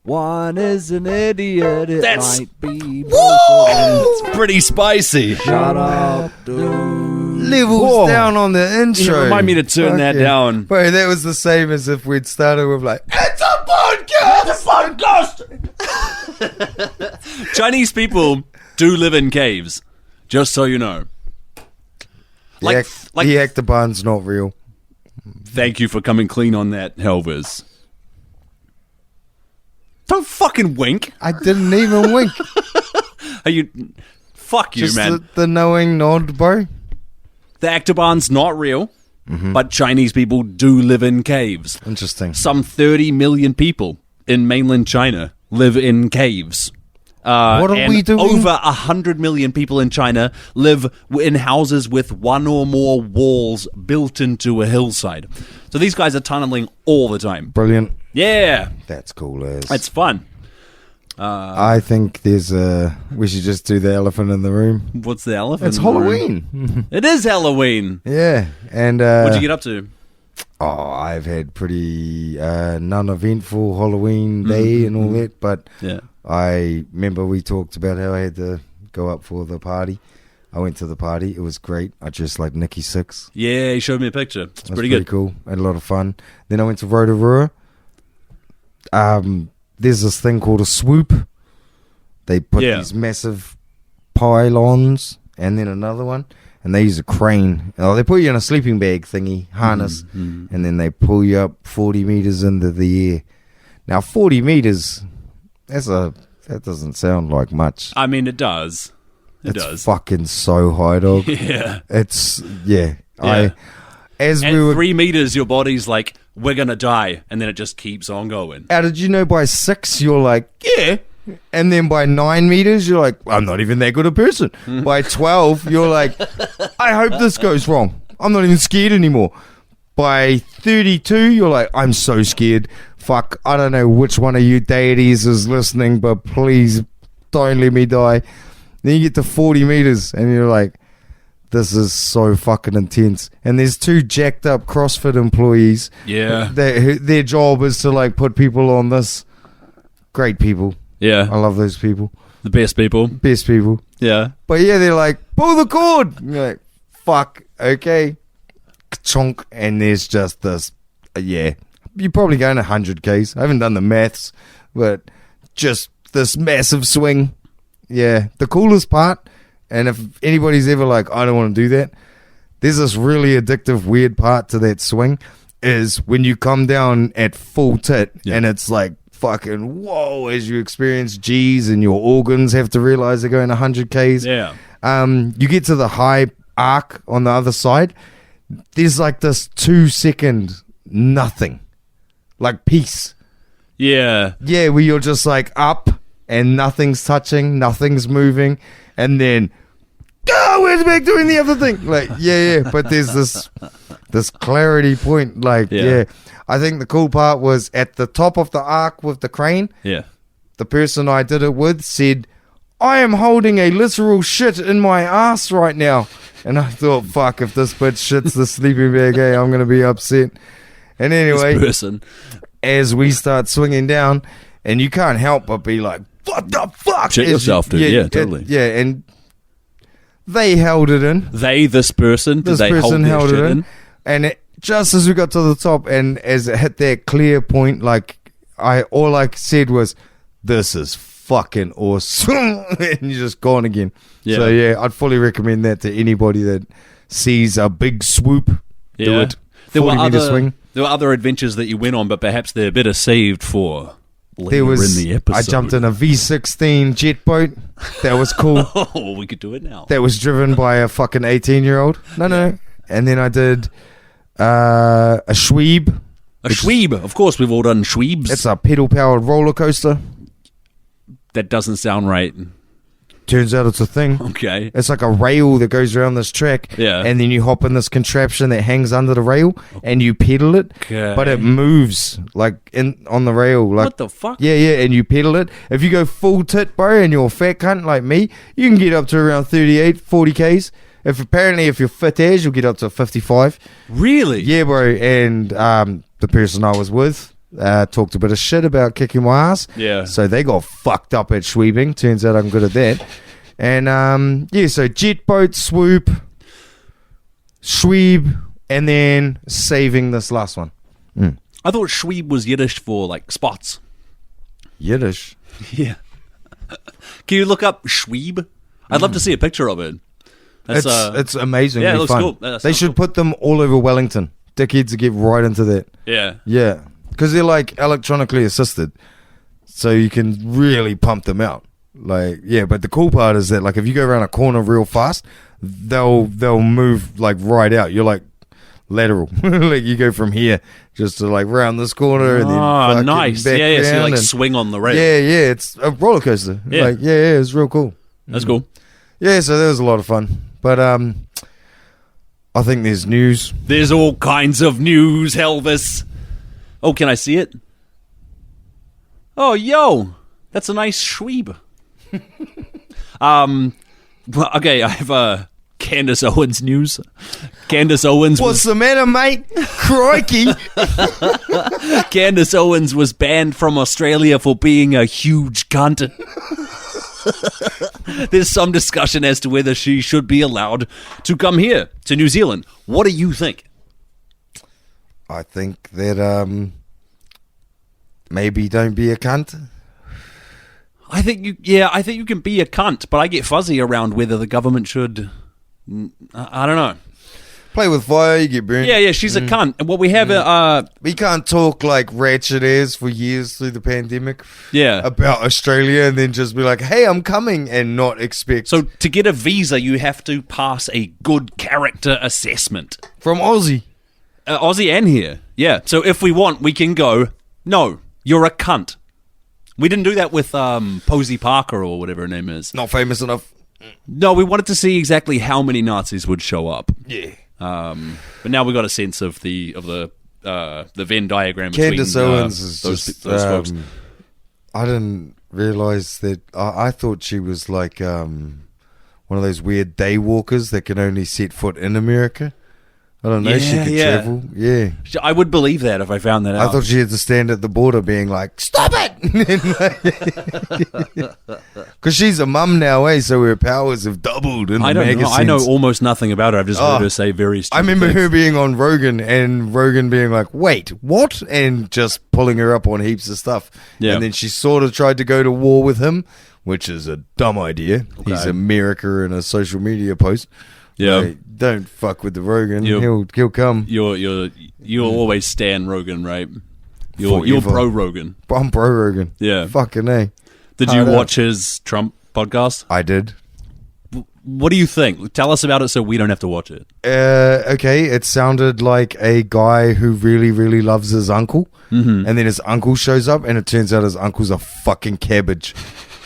One is an idiot. It That's- might be. It's pretty spicy. Shut up, dude. Levels Whoa. down on the intro. Yeah, remind me to turn that down. Bro, that was the same as if we'd started with like, it's a podcast! It's a podcast! Chinese people do live in caves, just so you know. Like, the Ectobarn's not real. thank you for coming clean on that, Hellvis. Don't fucking wink. I didn't even wink. Are you? Fuck you, Just man. the knowing nod, bro. The Ectobarn's not real, but Chinese people do live in caves. Interesting. Some 30 million people in mainland China live in caves. What are and we doing? Over 100 million people in China live in houses with one or more walls built into a hillside. So these guys are tunneling all the time. Brilliant. Yeah, That's cool as. it's fun. I think we should just do the elephant in the room. What's the elephant? It's in the room? Halloween. It is Halloween. Yeah. And What'd you get up to? Oh, I've had pretty non-eventful Halloween day and all that, but Yeah. I remember we talked about how I had to go up for the party. I went to the party. It was great. I dressed like Nikki Sixx. Yeah, he showed me a picture. It's It was pretty good. cool. I had a lot of fun. Then I went to Rotorua. There's this thing called a swoop. They put these massive pylons and then another one, and they use a crane. Oh, they put you in a sleeping bag thingy, harness, and then they pull you up 40 meters into the air. Now, 40 meters, that doesn't sound like much. I mean, it does. It It's does. fucking so high, dog. Yeah. It's, Yeah. As At we were 3 meters, your body's like, we're going to die. And then it just keeps on going. How did you know by 6 you're like, yeah. And then by 9 meters, you're like, I'm not even that good a person. By 12, you're like, I hope this goes wrong. I'm not even scared anymore. By 32, you're like, I'm so scared. Fuck, I don't know which one of you deities is listening, but please don't let me die. Then you get to 40 meters and you're like, this is so fucking intense. And there's 2 jacked up CrossFit employees. Yeah. Their job is to like put people on this. Great people. I Yeah. love those people. The best people. Best people. Yeah. But yeah, they're like, pull the cord. And you're like, fuck, okay. Chonk. And there's just this, yeah. You're probably going 100 Ks. I haven't done the maths, but just this massive swing. Yeah. The coolest part, and if anybody's ever like, I don't want to do that, there's this really addictive, weird part to that swing is when you come down at full tit and it's like fucking whoa as you experience G's and your organs have to realize they're going 100 Ks. Yeah. You get to the high arc on the other side. There's like this 2-second nothing. Like peace. Yeah. Yeah, where you're just like up and nothing's touching, nothing's moving, and then where's back doing the other thing? Like, yeah, but there's this clarity point. Like, yeah. I think the cool part was at the top of the arc with the crane, Yeah. the person I did it with said, I am holding a literal shit in my ass right now. And I thought, fuck, if this bitch shits the sleeping bag, hey, I'm going to be upset. And anyway, This person. as we start swinging down, and you can't help but be like, what the fuck? Shit As yourself, dude. Yeah, totally. And they held it in. This person, did This they person hold their held shit it in. in? And just as we got to the top, and as it hit that clear point, like, all I said was, this is fucking awesome. And you're just gone again. Yeah. So, yeah, I'd fully recommend that to anybody that sees a big swoop. Do Yeah. it. There were 40-meter swing. There were other adventures that you went on, but perhaps they're better saved for later in the episode. I jumped in a V16 jet boat. That was cool. Oh, we could do it now. That was driven by a fucking 18-year-old. No. And then I did a Schweeb. A Schweeb. Of course, we've all done Schweebs. It's a pedal-powered roller coaster. That doesn't sound right. Turns out it's a thing. Okay. It's like a rail that goes around this track. Yeah. And then you hop in this contraption that hangs under the rail and you pedal it. Okay. But it moves like on the rail. Like, What the fuck? Yeah, and you pedal it. If you go full tit, bro, and you're a fat cunt like me, you can get up to around 38, 40 Ks. If you're fit as, you'll get up to 55. Really? Yeah, bro. And the person I was with, talked a bit of shit about kicking my ass. Yeah. So they got fucked up at sweeping. Turns out I'm good at that. And so jet boat, swoop, sweep, and then saving this last one. I thought Schweeb was Yiddish for like spots. Yiddish. Yeah. Can you look up Schweeb? I'd love to see a picture of it. It's amazingly yeah, it looks fun. cool. That They sounds should put them all over Wellington. Dickheads to get right into that. Yeah. Yeah, because they're like electronically assisted, so you can really pump them out. Like, yeah, but the cool part is that like if you go around a corner real fast, they'll move like right out. You're like lateral, like you go from here just to like round this corner and then fucking nice. back Yeah, so you round like and- swing on the rail. Yeah, it's a roller coaster. Yeah. Like, yeah, it's real cool. That's cool. Yeah, so that was a lot of fun. But I think there's news. There's all kinds of news, Hellvis. Oh, can I see it? Oh, yo, that's a nice Schweeb. Well, okay, I have Candace Owens news. Candace Owens What's the matter, mate? Crikey. Candace Owens was banned from Australia for being a huge cunt. There's some discussion as to whether she should be allowed to come here to New Zealand. What do you think? I think that maybe don't be a cunt. I think you can be a cunt, but I get fuzzy around whether the government should. I don't know. Play with fire, you get burned. Yeah, she's a cunt. And what we have, We can't talk like ratchet airs for years through the pandemic yeah. about Australia and then just be like, hey, I'm coming and not expect. So to get a visa, you have to pass a good character assessment. From Aussie. Aussie and here. Yeah. So if we want, we can go, no, you're a cunt. We didn't do that with Posey Parker or whatever her name is. Not famous enough. No, we wanted to see exactly how many Nazis would show up. Yeah. But now we got a sense of the Venn diagram between Candace Owens is those just, folks. I didn't realize that. I thought she was like one of those weird day walkers that can only set foot in America. I don't know. She Yeah, could yeah. travel. Yeah. I would believe that if I found that out. I thought she had to stand at the border being like, stop it! Because she's a mum now, eh? So her powers have doubled in the I don't mega know. I know sense. almost nothing about her. I've just heard her say very stupid I remember things. her being on Rogan and Rogan being like, wait, what? And just pulling her up on heaps of stuff. Yeah. And then she sort of tried to go to war with him, which is a dumb idea. Okay. He's America in a social media post. Yeah. Like, don't fuck with the Rogan. You- He'll come. You'll always stand Rogan, right? You're Forever. pro Rogan. I'm pro Rogan. Yeah. Fucking A. Did you Hard out. watch his Trump podcast? I did. What do you think? Tell us about it so we don't have to watch it. Okay, it sounded like a guy who really, really loves his uncle. Mm-hmm. And then his uncle shows up, and it turns out his uncle's a fucking cabbage.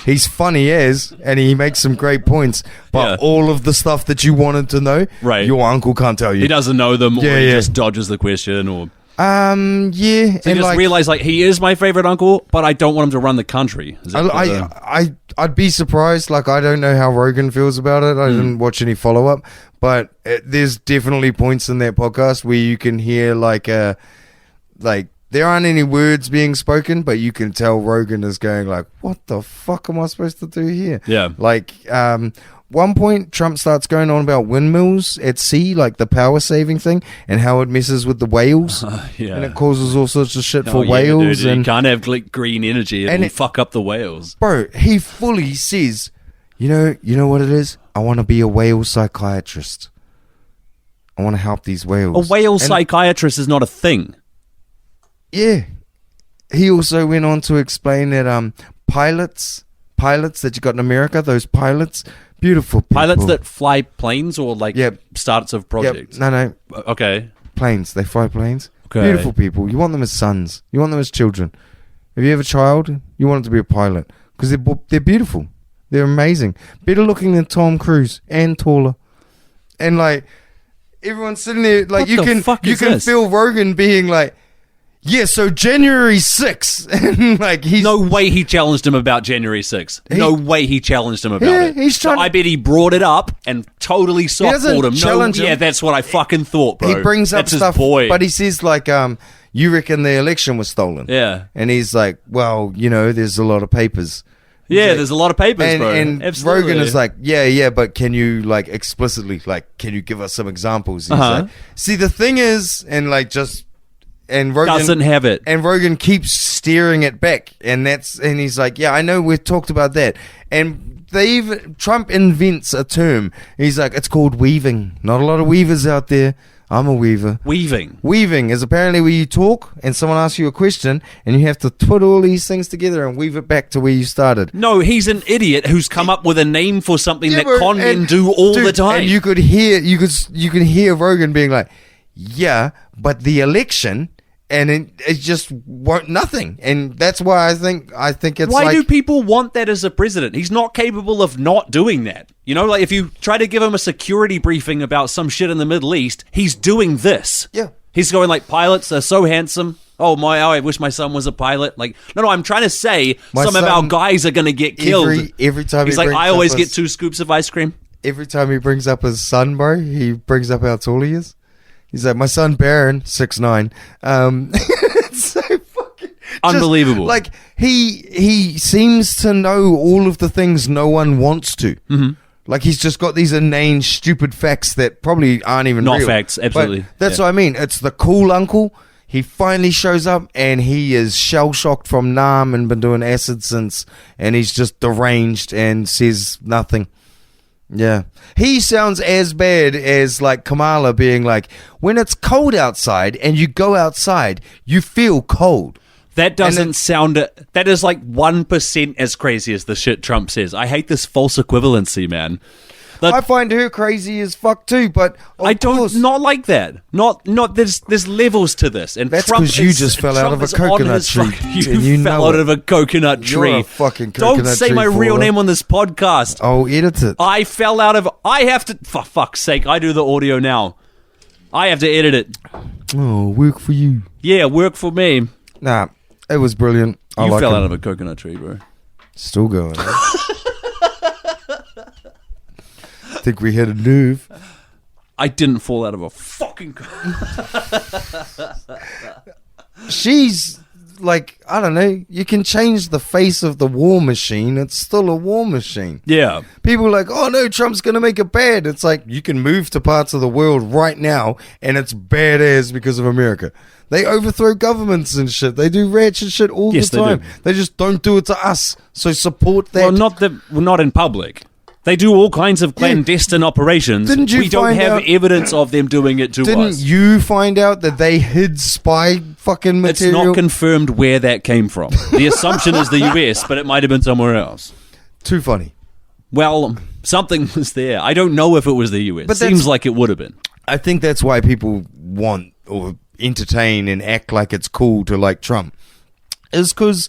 He's funny as, and he makes some great points, but Yeah. all of the stuff that you wanted to know, Right. your uncle can't tell you. He doesn't know them, or Yeah, he yeah. just dodges the question, or Yeah. so you and just realize like he is my favorite uncle, but I don't want him to run the country. Is that I'd be surprised. Like, I don't know how Rogan feels about it. I didn't watch any follow up, but there's definitely points in that podcast where you can hear like there aren't any words being spoken, but you can tell Rogan is going like, "What the fuck am I supposed to do here?" Yeah. Like, one point Trump starts going on about windmills at sea, like the power saving thing, and how it messes with the whales, yeah. and it causes all sorts of shit for Oh, yeah, whales. dude, and you can't have like green energy; and it'll it- fuck up the whales. bro, he fully says, you know what it is? I want to be a whale psychiatrist. I want to help these whales. A whale And- psychiatrist is not a thing. Yeah. He also went on to explain that pilots that you got in America, those pilots, beautiful people. Pilots that fly planes or like Yep. starts of Yep. projects. No, Okay. planes. They fly planes. Okay. Beautiful people. You want them as sons. You want them as children. If you have a child, you want it to be a pilot because they're beautiful. They're amazing. Better looking than Tom Cruise and taller. And like everyone's sitting there, like What the fuck you is can this? feel Rogan being like, yeah, so January 6th. And like, he's. No way he challenged him about January 6th. No way he challenged him about Yeah, it. he's trying I bet he brought it up and totally softballed him. challenge him. Yeah, that's what I fucking thought, bro. He brings up that's stuff, his boy. but he says like, you reckon the election was stolen? Yeah. And he's like, well, there's a lot of papers. Yeah, like- there's a lot of papers, bro. And Absolutely. Rogan is like, yeah, but can you like explicitly, like, can you give us some examples? He's like, see, the thing is, and like just, and Rogan doesn't have it. and Rogan keeps steering it back, and he's like, yeah, I know we've talked about that, and Trump invents a term. He's like, it's called weaving. Not a lot of weavers out there. I'm a weaver. Weaving is apparently where you talk and someone asks you a question and you have to put all these things together and weave it back to where you started. No, he's an idiot who's come up with a name for something that bro, con men and- do all dude, the time. And you could hear Rogan being like, yeah, but the election, and it just won't nothing. And that's why I think it's Why like, do people want that as a president? He's not capable of not doing that. Like if you try to give him a security briefing about some shit in the Middle East, he's doing this. Yeah. He's going like, pilots are so handsome. Oh, I wish my son was a pilot. Like, no, I'm trying to say My some of our son, guys are going to get killed. every time He's he like, brings I up always his- get 2 scoops of ice cream. Every time he brings up his son, bro, he brings up how tall he is. He's like, my son Baron, 6'9". It's so fucking Unbelievable. Like he seems to know all of the things no one wants to. Mm-hmm. Like he's just got these inane, stupid facts that probably aren't even Not real. facts, absolutely. But that's Yeah. what I mean. It's the cool uncle. He finally shows up and he is shell shocked from Nam and been doing acid since, and he's just deranged and says nothing. Yeah. He sounds as bad as like Kamala being like, when it's cold outside and you go outside, you feel cold. That doesn't sound... That is like 1% as crazy as the shit Trump says. I hate this false equivalency, man. I find her crazy as fuck too, but I don't... Not like that. Not. There's levels to this. And That's Trump 'cause you just fell out Trump of a is on coconut his tree, fucking- and you fell know out it. of a coconut tree. You're a fucking Don't coconut say tree my real faller. name on this podcast. I'll edit it. I fell out of... I have to... For fuck's sake, I do the audio now. I have to edit it. Oh, work for you. Yeah, work for me. Nah, it was brilliant. I You like fell him. out of a coconut tree, bro. Still going. Eh? Think we hit a nerve. I didn't fall out of a fucking... She's like, I don't know. You can change the face of the war machine. It's still a war machine. Yeah. People are like, oh no, Trump's going to make it bad. It's like, you can move to parts of the world right now and it's badass because of America. They overthrow governments and shit. They do ratchet shit all Yes, the they time. do. They just don't do it to us. So support that. Well, not in public. They do all kinds of clandestine operations. Didn't you we don't find have out- evidence of them doing it to Didn't us. you find out that they hid spy fucking It's material? not confirmed where that came from. The assumption is the US, but it might have been somewhere else. Too funny. Well, something was there. I don't know if it was the US. But Seems that's- like it would have been. I think that's why people want or entertain and act like it's cool to like Trump. Is because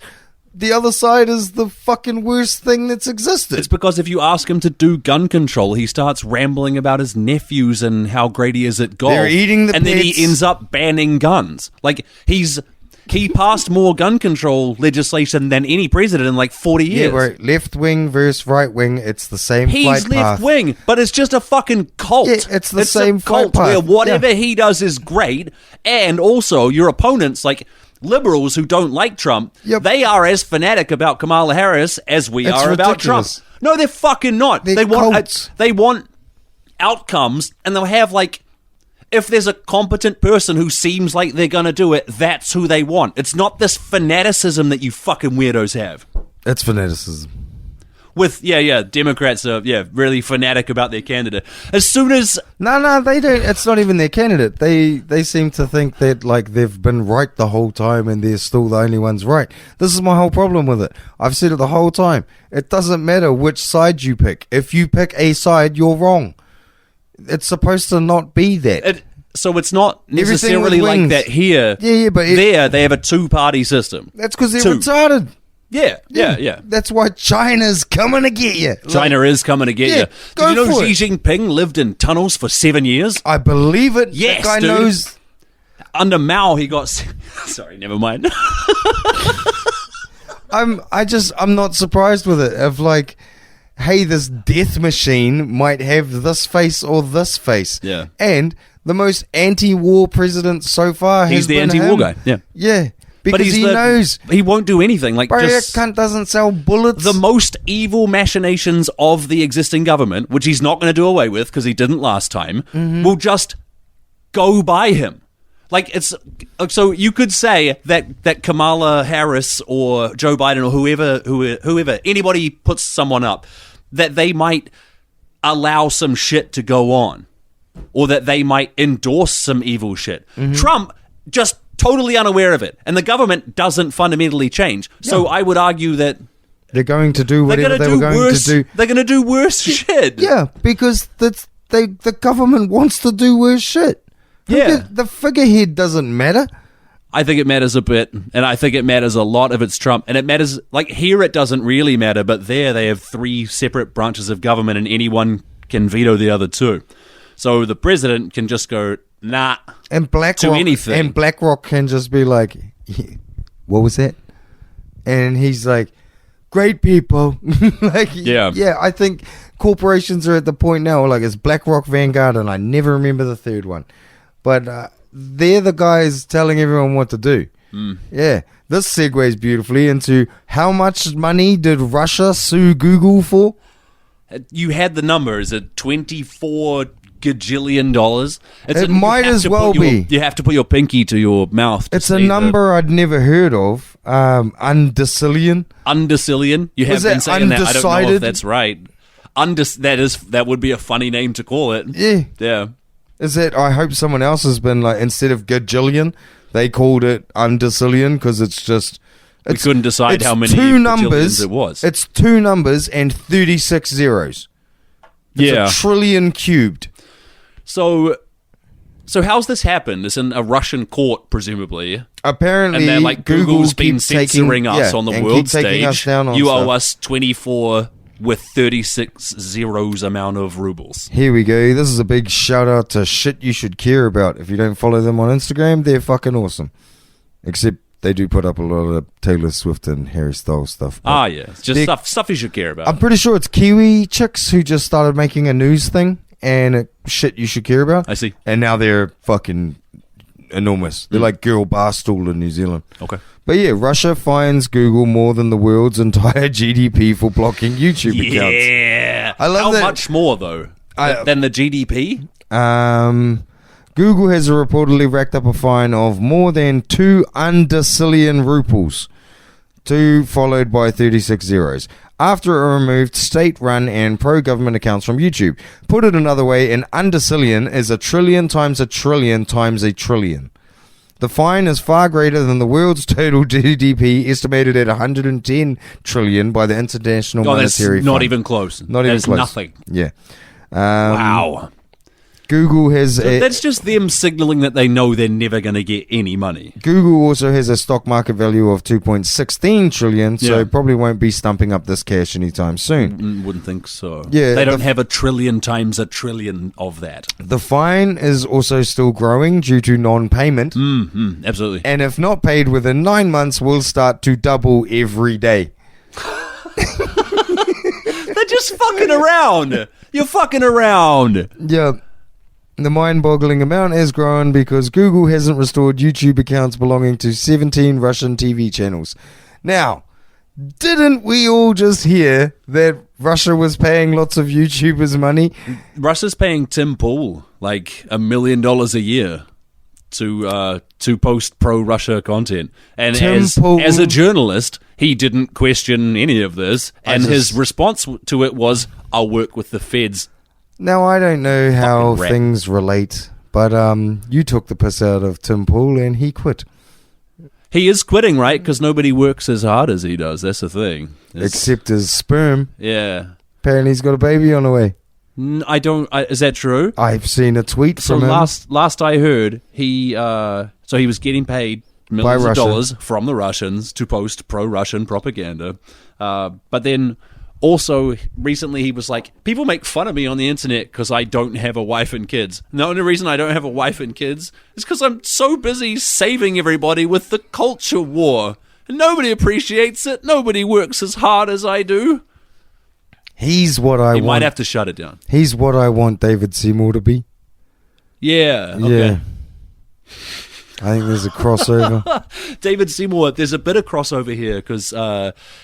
the other side is the fucking worst thing that's existed. It's because if you ask him to do gun control, he starts rambling about his nephews and how great he is at golf. They're eating the and then he pets. ends up banning guns. Like he passed more gun control legislation than any president in like 40 yeah, years. right. Left wing versus right wing. It's the same He's flight left path. wing, but it's just a fucking cult. Yeah, it's the same a cult flight where path. whatever Yeah. he does is great, and also your opponents, like liberals who don't like Trump, Yep. they are as fanatic about Kamala Harris as we It's are about ridiculous. Trump. No, they're fucking not. They're They want cults. they want outcomes, and they'll have like. If there's a competent person who seems like they're gonna do it, that's who they want. It's not this fanaticism that you fucking weirdos have. It's fanaticism. With Democrats are really fanatic about their candidate. As soon as No, they don't. It's not even their candidate. They seem to think that like they've been right the whole time and they're still the only ones right. This is my whole problem with it. I've said it the whole time. It doesn't matter which side you pick. If you pick a side, you're wrong. It's supposed to not be that. so it's not Everything necessarily with like wings. that here. Yeah, but there they have a two-party system. That's because they're Two. retarded. Yeah. That's why China's coming to get you. China is coming to get Yeah, you. go Did you know for Xi it. Jinping lived in tunnels for 7 years? I believe it. Yes, that guy dude. knows. Under Mao, he got... Sorry, never mind. I'm not surprised with it. Of like, hey, this death machine might have this face or this face. Yeah. And the most anti-war president so far He's has the been anti-war him. guy, yeah. Yeah. Because he knows. He won't do anything. Like, Bro, that just cunt doesn't sell bullets. the most evil machinations of the existing government, which he's not going to do away with because he didn't last time, will just go by him. Like, it's... So you could say that Kamala Harris or Joe Biden or whoever, anybody puts someone up, that they might allow some shit to go on. Or that they might endorse some evil shit. Trump just totally unaware of it. And the government doesn't fundamentally change. So I would argue that they're going to do whatever they were going to do. They're going to do worse shit. Yeah, because the government wants to do worse shit. Yeah. The figurehead doesn't matter. I think it matters a bit, and I think it matters a lot if it's Trump. And it matters, like, here it doesn't really matter, but there they have 3 separate branches of government, and anyone can veto the other 2. So the president can just go, nah, and BlackRock, anything. And BlackRock can just be like, what was that? And he's like, great people. Like, yeah, I think corporations are at the point now, like, it's BlackRock, Vanguard, and I never remember the third one. But they're the guys telling everyone what to do. Yeah. This segues beautifully into how much money did Russia sue Google for? You had the number. Is it $24 gajillion? It might as well be. You have to put your pinky to your mouth. It's a number I'd never heard of. Undecillion. Undecillion. You have been saying that. I don't know if that's right. That would be a funny name to call it. Yeah. Yeah. Is that? I hope someone else has been like, instead of gajillion, they called it undecillion because it's just. We couldn't decide how many numbers it was. It's 2 numbers and 36 zeros. It's a trillion cubed. So how's this happened? It's in a Russian court, presumably. Apparently, and they're like, Google's been censoring us on the world stage. You owe us 24 with 36 zeros amount of rubles. Here we go. This is a big shout out to Shit You Should Care About. If you don't follow them on Instagram, they're fucking awesome. Except they do put up a lot of Taylor Swift and Harry Styles stuff. Yeah. It's just stuff you should care about. I'm pretty sure it's Kiwi chicks who just started making a news thing and shit you should care about. I see. And now they're fucking enormous. They're like Girl Barstool in New Zealand. Okay. But yeah, Russia fines Google more than the world's entire GDP for blocking YouTube accounts. Yeah. I love that. How much more, though, than the GDP? Google has reportedly racked up a fine of more than 2 undecillion rubles, 2 followed by 36 zeros, after it removed state-run and pro-government accounts from YouTube. Put it another way, an undecillion is a trillion times a trillion times a trillion. The fine is far greater than the world's total GDP, estimated at 110 trillion by the International Monetary Fund. Not even close. Not even close. Nothing. Yeah. Wow. Google has... that's just them signaling that they know they're never going to get any money. Google also has a stock market value of 2.16 trillion, so probably won't be stumping up this cash anytime soon. Wouldn't think so. Yeah, they don't have a trillion times a trillion of that. The fine is also still growing due to non-payment. Absolutely. And if not paid within 9 months, will start to double every day. They're just fucking around. You're fucking around. Yeah. The mind-boggling amount has grown because Google hasn't restored YouTube accounts belonging to 17 Russian TV channels. Now, didn't we all just hear that Russia was paying lots of YouTubers money? Russia's paying Tim Pool like $1 million a year to post pro-Russia content. And as a journalist, he didn't question any of this. And his response to it was, I'll work with the feds. Now, I don't know how things relate, but you took the piss out of Tim Pool and he quit. He is quitting, right? Because nobody works as hard as he does. That's the thing. Except his sperm. Yeah. Apparently he's got a baby on the way. I don't... is that true? I've seen a tweet from him. Last I heard, he was getting paid millions of dollars from the Russians to post pro-Russian propaganda. But then... Also, recently he was like, people make fun of me on the internet because I don't have a wife and kids. And the only reason I don't have a wife and kids is because I'm so busy saving everybody with the culture war. And nobody appreciates it. Nobody works as hard as I do. He's what I want. You might have to shut it down. He's what I want David Seymour to be. Yeah. Okay. Yeah. I think there's a crossover. David Seymour, there's a bit of crossover here because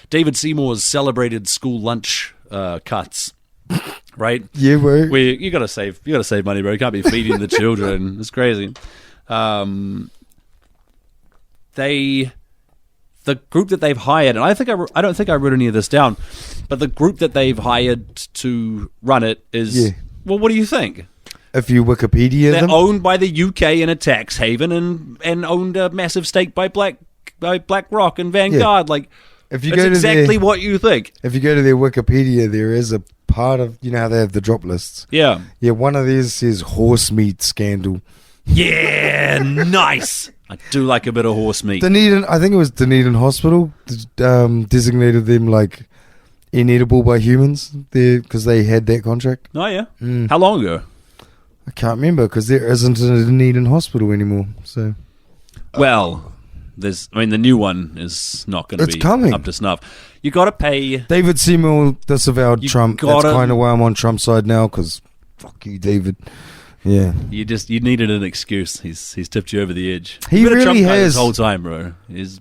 David Seymour's celebrated school lunch cuts, right? Yeah, bro. Where you gotta save money, bro. You can't be feeding the children. It's crazy. The group that they've hired, and I don't think I wrote any of this down, but the group that they've hired to run it is well, what do you think? If you Wikipedia They're them, owned by the UK in a tax haven and owned a massive stake by BlackRock and Vanguard. Like, if you that's go to exactly what you think. if you go to their Wikipedia, there is a part of, you know how they have the drop lists. Yeah. Yeah, one of these says horse meat scandal. Yeah, nice. I do like a bit of horse meat. Dunedin, I think it was Dunedin Hospital, designated them like inedible by humans there because they had that contract. Oh, yeah. How long ago? I can't remember because there isn't a Dunedin Hospital anymore. So, Well, the new one is not going to It's be coming. up to snuff. You got to pay. David Seymour disavowed You Trump. That's gotta- kind of why I'm on Trump's side now because fuck you, David. Yeah. You needed an excuse. He's tipped you over the edge. He You've been a really Trump guy has. this whole time, bro. He's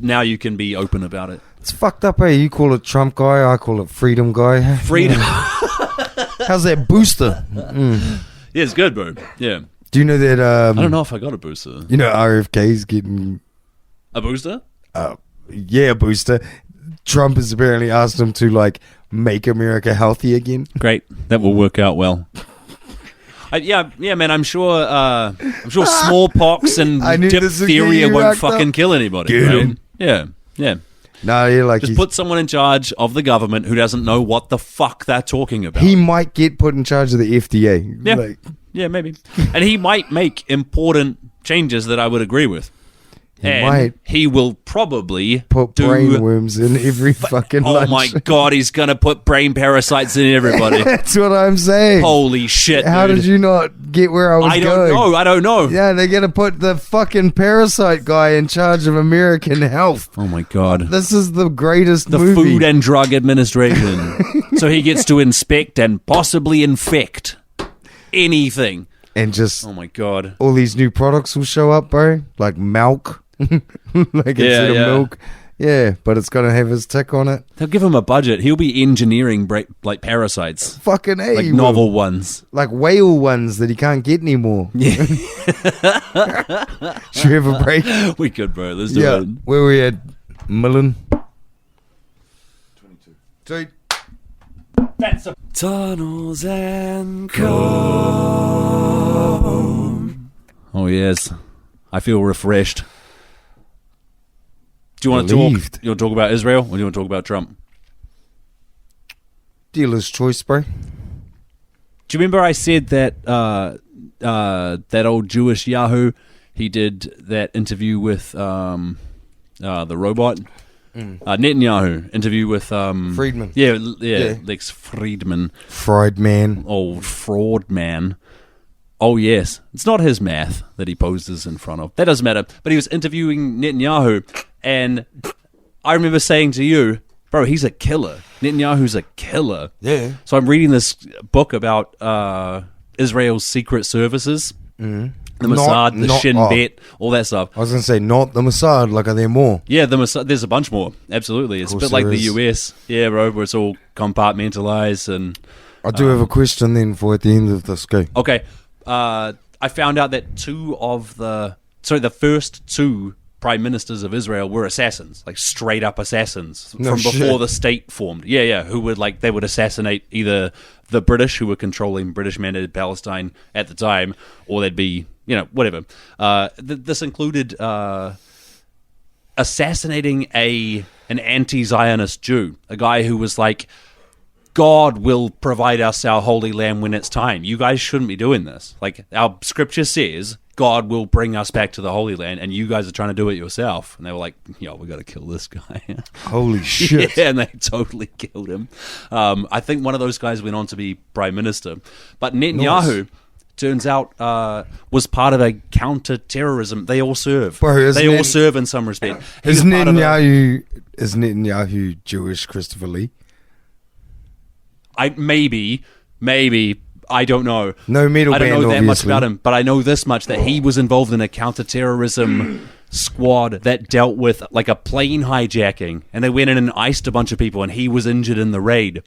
now you can be open about it. It's fucked up, eh? You call it Trump guy, I call it freedom guy. Freedom. How's that booster? Yeah, it's good, bro. Yeah. Do you know that? I don't know if I got a booster. You know RFK's getting A booster? a booster. Trump has apparently asked him to like make America healthy again. Great. That will work out well. Yeah, man. I'm sure smallpox and I knew this would get diphtheria you won't racked fucking up. kill anybody. Get Right? 'em. Yeah. No, yeah, like Just put someone in charge of the government who doesn't know what the fuck they're talking about. he might get put in charge of the FDA. Yeah. Like, Yeah, maybe. And he might make important changes that I would agree with. He might he will probably put do brainworms in every fucking Oh lunch. my god, he's gonna put brain parasites in everybody. That's what I'm saying. Holy shit, How dude. did you not get where I was I going? don't know. Yeah, they're going to put the fucking parasite guy in charge of American health. Oh my god. This is the greatest The movie. Food and Drug Administration. So he gets to inspect and possibly infect anything. And just Oh my god. all these new products will show up, bro. Like milk. Like instead of milk. Yeah, but it's going to have his tick on it. They'll give him a budget. He'll be engineering like parasites. Fucking A. Like novel ones. Like whale ones that he can't get anymore. Yeah. Should we have a break? We could, bro. Let's do Yeah. it. Where we at? Millen? 22. That's a Tunnels and Oh yes, I feel refreshed. Do you want to talk? Relieved. You want to talk about Israel, or do you want to talk about Trump? Dealer's choice, bro. Do you remember I said that that old Jewish Yahoo? He did that interview with the robot. Netanyahu interview with Friedman. Yeah, Yeah. Lex Friedman, Fried man. old fraud man. Oh yes, it's not his math that he poses in front of. That doesn't matter. But he was interviewing Netanyahu, and I remember saying to you, "Bro, he's a killer. Netanyahu's a killer." Yeah. So I'm reading this book about Israel's secret services, the Mossad, the Shin Bet, all that stuff. I was going to say, not the Mossad. Like, are there more? Yeah, the Mossad, there's a bunch more. Absolutely, it's a course bit like there the is. US. Yeah, bro, where it's all compartmentalized and. I do have a question then for at the end of this. Go. Okay, I found out that the first two prime ministers of Israel were assassins, like straight up assassins No from shit. before the state formed. Yeah, who would they would assassinate either the British, who were controlling British mandated Palestine at the time, or they'd be whatever. This included assassinating an anti-Zionist Jew, a guy who was like, God will provide us our holy land when it's time. You guys shouldn't be doing this. Like, our scripture says, God will bring us back to the Holy Land, and you guys are trying to do it yourself. And they were like, yo, we got to kill this guy. Holy shit. Yeah, and they totally killed him. I think one of those guys went on to be prime minister. But Netanyahu, turns out, was part of a counter-terrorism. They all serve. Bro, they all serve in some respect. Is Netanyahu Jewish, Christopher Lee? Maybe. I don't know. No metal I don't band, know that much obviously. about him, but I know this much, that he was involved in a counter-terrorism squad that dealt with like a plane hijacking, and they went in and iced a bunch of people, and he was injured in the raid.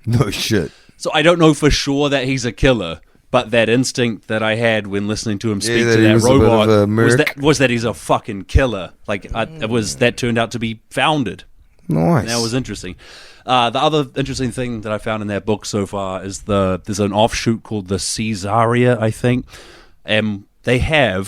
No shit. So I don't know for sure that he's a killer, but that instinct that I had when listening to him speak that to he that was a bit robot of a merc. was that he's a fucking killer. Like that turned out to be founded. Nice. That was interesting. The other interesting thing that I found in that book so far is there's an offshoot called the Caesarea, I think. They had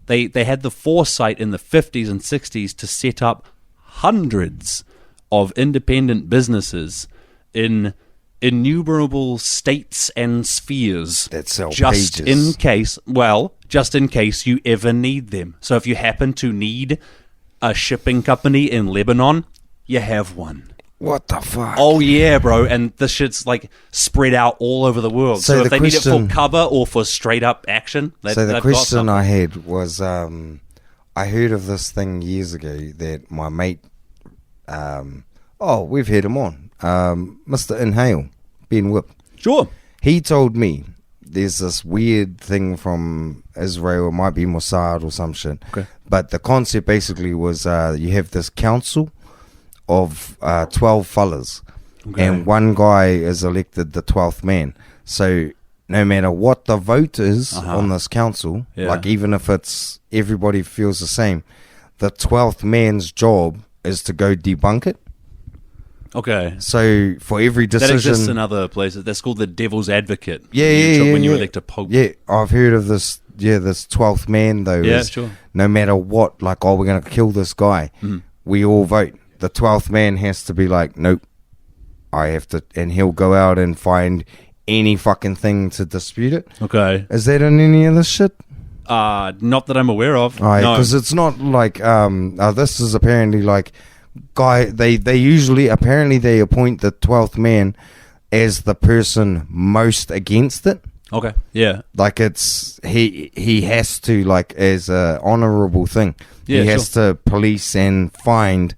the foresight in the 50s and 60s to set up hundreds of independent businesses in innumerable states and spheres that sell just pages. just in case you ever need them. So if you happen to need a shipping company in Lebanon, you have one. What the fuck? Oh yeah, bro, and this shit's like spread out all over the world. So if they need it for cover or for straight up action, the question I had was, I heard of this thing years ago that my mate, we've had him on, Mr. Inhale, Ben Whip. Sure. He told me there's this weird thing from Israel, it might be Mossad or some shit. Okay. But the concept basically was you have this council of 12 fellas, and one guy is elected the 12th man. So no matter what the vote is on this council, like even if it's everybody feels the same, the 12th man's job is to go debunk it. Okay. So for every decision... That exists in other places. That's called the devil's advocate. When you elect a pope. Yeah, I've heard of this. Yeah, this 12th man, though, Yeah, is sure. no matter what, like, we're going to kill this guy, we all vote. The 12th man has to be like, nope, I have to... And he'll go out and find any fucking thing to dispute it. Okay. Is that in any of this shit? Not that I'm aware of. No. No. Because it's not like... this is apparently like... They usually... Apparently they appoint the 12th man as the person most against it. Okay. Yeah. Like it's... He has to, like, as a honourable thing. Yeah, he has to police and find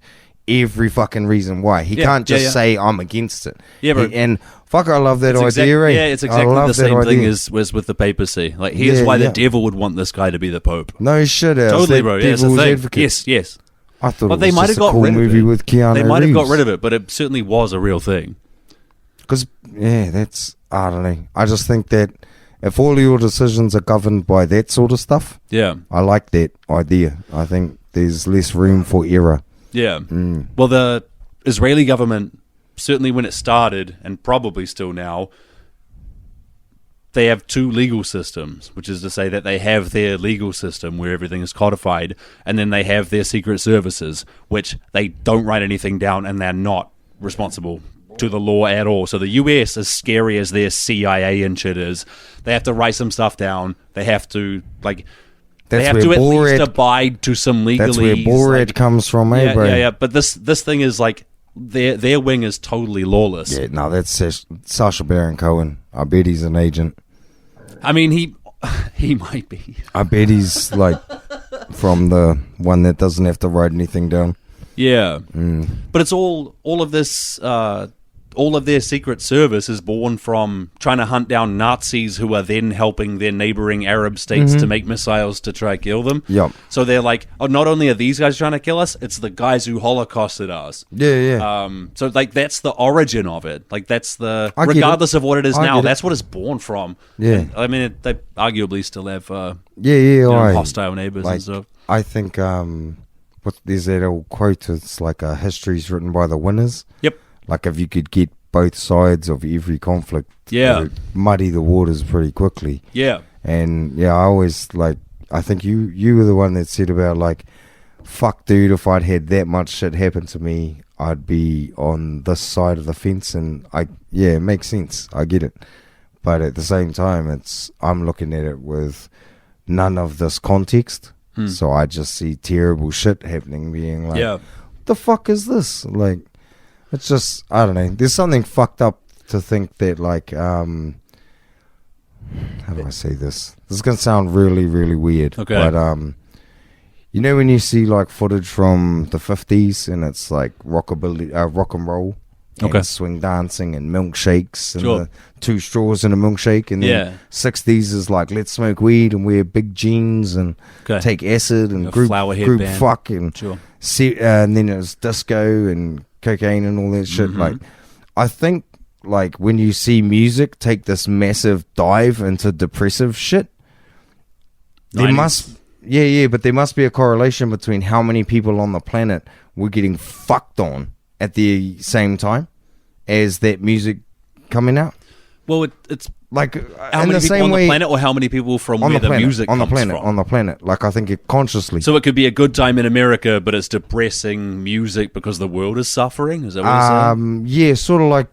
every fucking reason why. He can't just say, I'm against it. Yeah, bro. And fuck, I love that idea, right? Yeah, it's exactly the same thing as was with the papacy. Like, here's why the devil would want this guy to be the pope. No shit, totally, bro. Yeah, it's a Devil's thing. Advocate. Yes. I thought But it they was might just have a got cool rid of movie it. with Keanu They might have got Reeves. rid of it, but it certainly was a real thing. Because, that's... I don't know. I just think that if all your decisions are governed by that sort of stuff, I like that idea. I think there's less room for error. Yeah. Well, the Israeli government, certainly when it started, and probably still now, they have two legal systems, which is to say that they have their legal system where everything is codified, and then they have their secret services, which they don't write anything down, and they're not responsible to the law at all. So the US, as scary as their CIA and shit is, they have to write some stuff down. They have to, like... They have to at least abide to some legalese. That's where Borat comes from, eh, bro? Yeah. But this thing is like their wing is totally lawless. Yeah, no, that's Sacha Baron Cohen. I bet he's an agent. I mean, he might be. I bet he's like from the one that doesn't have to write anything down. Yeah, but it's all of this. All of their secret service is born from trying to hunt down Nazis who are then helping their neighboring Arab states to make missiles to try to kill them. Yep. So they're like, oh, not only are these guys trying to kill us, it's the guys who Holocausted us. Yeah. So like that's the origin of it. Like that's the I regardless of what it is now, get it. that's what it's born from. Yeah. And, I mean, they arguably still have hostile neighbors and stuff. I think there's that old quote. It's like history's written by the winners. Yep. Like if you could get both sides of every conflict, it would muddy the waters pretty quickly. Yeah. And I always I think you were the one that said about like, fuck dude, if I'd had that much shit happen to me, I'd be on this side of the fence. And it makes sense. I get it. But at the same time, I'm looking at it with none of this context. So I just see terrible shit happening, being like, Yeah. the fuck is this? Like, it's just, I don't know. There's something fucked up to think that, like, how do I say this? This is going to sound really, really weird. Okay. But, you know when you see, like, footage from the 50s and it's, like, rockabilly, rock and roll? Okay. And swing dancing and milkshakes and Sure. the 2 straws in a milkshake. And then 60s is like, let's smoke weed and wear big jeans and Okay. take acid and A group flower group headband. fuck and Sure. and then it was disco and cocaine and all that shit. Like, I think, like, when you see music take this massive dive into depressive shit, there 90s. must but there must be a correlation between how many people on the planet were getting fucked on at the same time as that music coming out. Well, it's Like, how in many the people same on way, the planet, or how many people from on where the the planet, music on the comes planet, from? on the planet. Like, I think it consciously. So it could be a good time in America, but it's depressing music because the world is suffering. Is that what you're saying? Yeah, sort of like.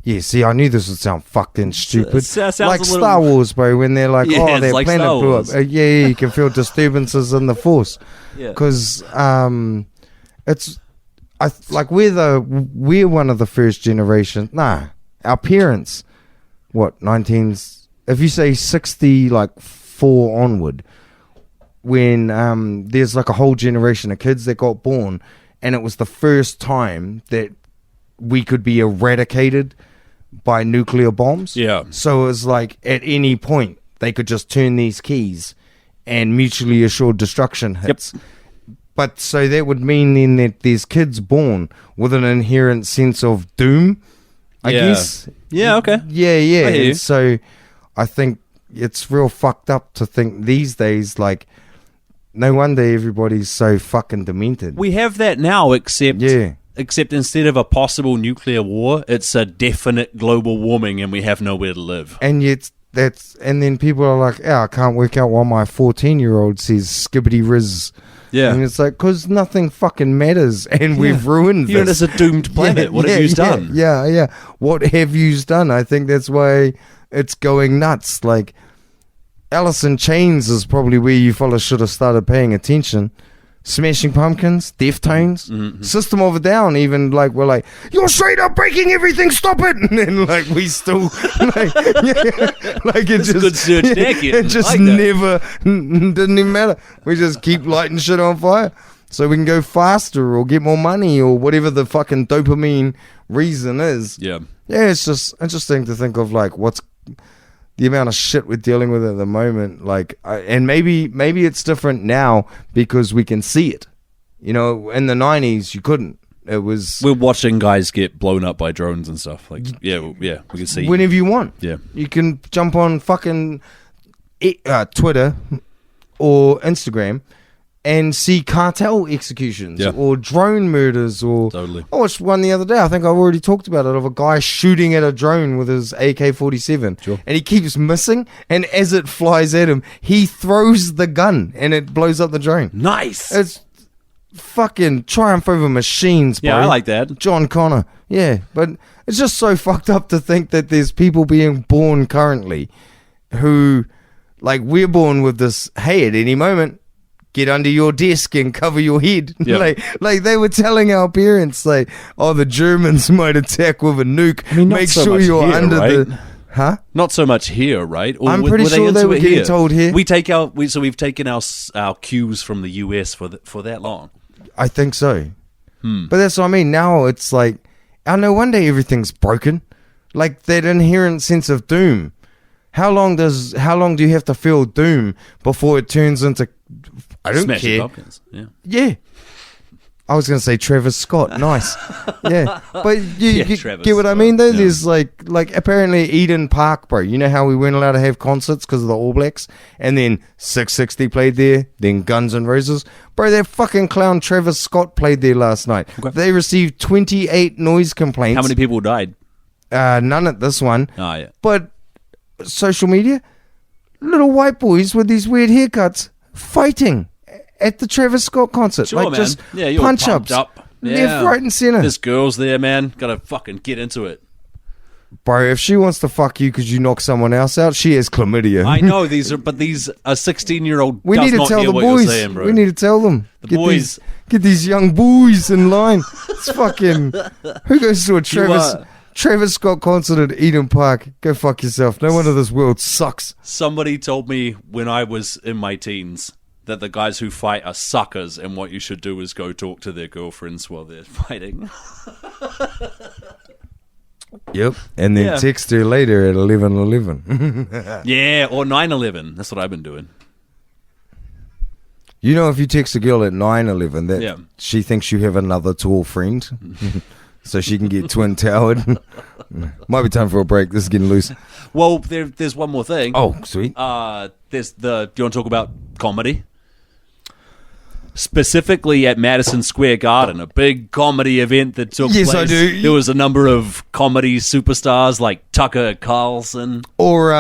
Yeah, see, I knew this would sound fucked and stupid. sounds like a little- Star Wars, bro, when they're like, Yeah, oh, it's their like planet Star blew up. Wars. Yeah, you can feel disturbances in the force. Yeah. Because it's, we're one of the first generation. Nah, our parents, what, 19s, if you say 60, like 4 onward, when there's like a whole generation of kids that got born, and it was the first time that we could be eradicated by nuclear bombs. Yeah. So it was like at any point they could just turn these keys and mutually assured destruction hits. But so that would mean then that there's kids born with an inherent sense of doom, I Yeah. guess. Yeah, okay. Yeah. I hear you. And so I think it's real fucked up to think these days, like, no wonder everybody's so fucking demented. We have that now, except Yeah. except instead of a possible nuclear war, it's a definite global warming, and we have nowhere to live. And yet and then people are like, oh, I can't work out why my 14-year-old says skibbity riz. Yeah. And it's like, because nothing fucking matters, and we've ruined You're in this. a doomed planet. What have you done? Yeah. What have you done? I think that's why it's going nuts. Like, Alice in Chains is probably where you fellas should have started paying attention. Smashing Pumpkins, Deftones, System of a Down, even, like, we're like, you're straight up breaking everything, stop it! And then, like, we still, like, like it That's just, good Serge Nacky. it just I like that. never, didn't even matter. We just keep lighting shit on fire so we can go faster or get more money or whatever the fucking dopamine reason is. Yeah. Yeah, it's just interesting to think of, like, what's the amount of shit we're dealing with at the moment. Like, and maybe it's different now because we can see it. You know, in the 90s, you couldn't. It was We're watching guys get blown up by drones and stuff. Like, yeah, we can see. whenever you want. Yeah. You can jump on fucking Twitter or Instagram and see cartel executions Yeah. or drone murders or Totally. I watched one the other day, I think I've already talked about it, of a guy shooting at a drone with his AK-47. Sure. And he keeps missing, and as it flies at him, he throws the gun and it blows up the drone. Nice. It's fucking triumph over machines, bro. Yeah, I like that. John Connor. Yeah, but it's just so fucked up to think that there's people being born currently who, like, we're born with this, hey, at any moment, get under your desk and cover your head. Yeah. like they were telling our parents, like, oh, the Germans might attack with a nuke. I mean, not Make so sure much you're here, under right? the... Huh? Not so much here, right? Or I'm pretty sure they into were it getting told here. We take so we've taken our cues from the US for that long. I think so. But that's what I mean. Now it's like, oh, no wonder everything's broken. Like, that inherent sense of doom. How long do you have to feel doom before it turns into, I don't Smashing care. Pumpkins. Yeah. Yeah. I was going to say Travis Scott. Nice. Yeah. But you Travis get what I Scott, mean, though? yeah. There's like apparently Eden Park, bro. You know how we weren't allowed to have concerts because of the All Blacks? And then 660 played there, then Guns N' Roses. Bro, that fucking clown Travis Scott played there last night. Okay. They received 28 noise complaints. How many people died? None at this one. Oh, yeah. But social media, little white boys with these weird haircuts fighting at the Travis Scott concert. Sure, like, man. just Yeah, you're punch pumped ups. up. Left, Yeah. right, and center. There's girls there, man. Gotta fucking get into it. Bro, if she wants to fuck you because you knock someone else out, she has chlamydia. I know these are, but these a 16-year-old. We does need to not tell hear the what boys. You're saying, bro. We need to tell them. The boys. Get these young boys in line. It's fucking. Who goes to a Travis Scott concert at Eden Park? Go fuck yourself. No wonder this world sucks. Somebody told me when I was in my teens that the guys who fight are suckers, and what you should do is go talk to their girlfriends while they're fighting. Yep. And then text her later at 11:11. Yeah, or 9/11. That's what I've been doing. You know, if you text a girl at 9:11, that she thinks you have another tall friend, so she can get twin towered. Might be time for a break. This is getting loose. Well, there's one more thing. Oh, sweet. Do you want to talk about comedy? Specifically at Madison Square Garden, a big comedy event that took place. Yes, I do. There was a number of comedy superstars like Tucker Carlson. Or,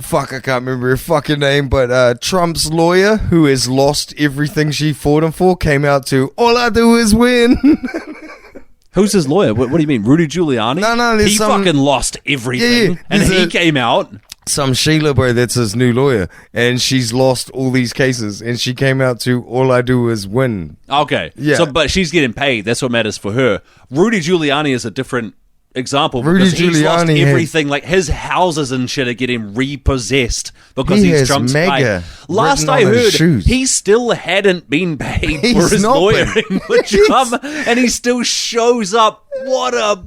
fuck, I can't remember her fucking name, but Trump's lawyer, who has lost everything she fought him for, came out to, all I do is win. Who's his lawyer? What do you mean? Rudy Giuliani? No, he fucking lost everything. Yeah, and he came out. Some Sheila, bro, that's his new lawyer, and she's lost all these cases, and she came out to, all I do is win. Okay. Yeah. So, but she's getting paid. That's what matters for her. Rudy Giuliani is a different example Rudy because he's lost Giuliani everything. Like his houses and shit are getting repossessed because He he's has Trump's mega guy. Last written I on his heard, shoes. he still hadn't been paid for He's his not lawyering for Trump, and he still shows up. What a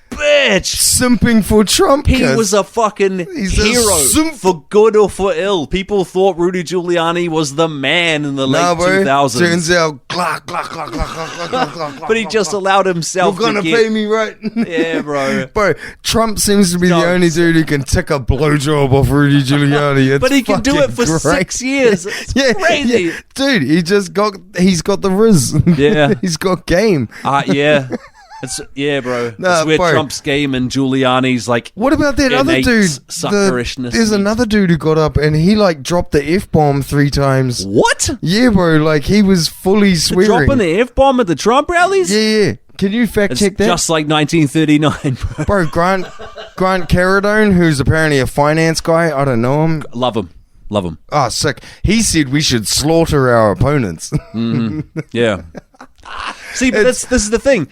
bitch! Simping for Trump. He cuz. was a fucking He's a hero simp. for good or for ill. People thought Rudy Giuliani was the man in the late bro. 2000s. Turns out, clack, clack, clack, clack, clack, clack, clack, clack, But he just allowed himself You're gonna to get... pay me, right? Yeah, bro. Bro, Trump seems to be the No. only dude who can tick a blowjob off Rudy Giuliani. It's But he can do it for fucking great. 6 years. It's crazy. Yeah. Dude, he's got the riz. Yeah. He's got game. Yeah. Bro. Nah, it's where bro. Trump's game and Giuliani's like... What about that other innate dude? suckerishness. There's another dude who got up and he like dropped the F-bomb 3 times. What? Yeah, bro, like he was fully swearing. Dropping the F-bomb at the Trump rallies? Yeah. Can you fact It's check that? just like 1939, bro. Bro, Grant Carradone, who's apparently a finance guy, I don't know him. Love him. Oh, sick. He said we should slaughter our opponents. Yeah. See, but this is the thing.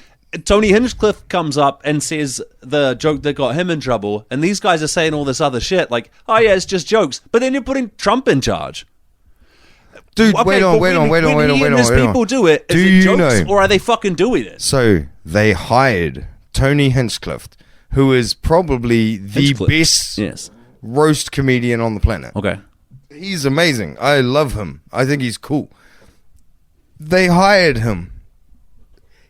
Tony Hinchcliffe comes up and says the joke that got him in trouble, and these guys are saying all this other shit like, oh yeah, it's just jokes. But then you're putting Trump in charge. Dude, Okay, wait on. When he and his people do it, is it jokes or are they fucking doing it? So they hired Tony Hinchcliffe, who is probably the Hinchcliffe. best Yes. roast comedian on the planet. Okay. He's amazing. I love him. I think he's cool. They hired him.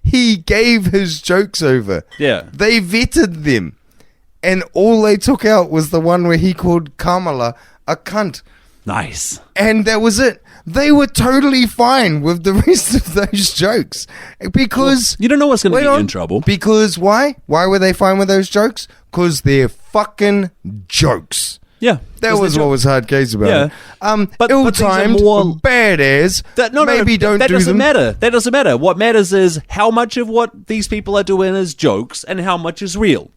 He gave his jokes over. Yeah. They vetted them. And all they took out was the one where he called Kamala a cunt. Nice. And that was it. They were totally fine with the rest of those jokes. Because... You don't know what's going to Wait get you on. in trouble. Because why? Why were they fine with those jokes? Because they're fucking jokes. Yeah. That was what was hard case about Yeah. it. But these are Ill-timed, more- bad as, maybe don't that do doesn't them. matter. That doesn't matter. What matters is how much of what these people are doing is jokes and how much is real.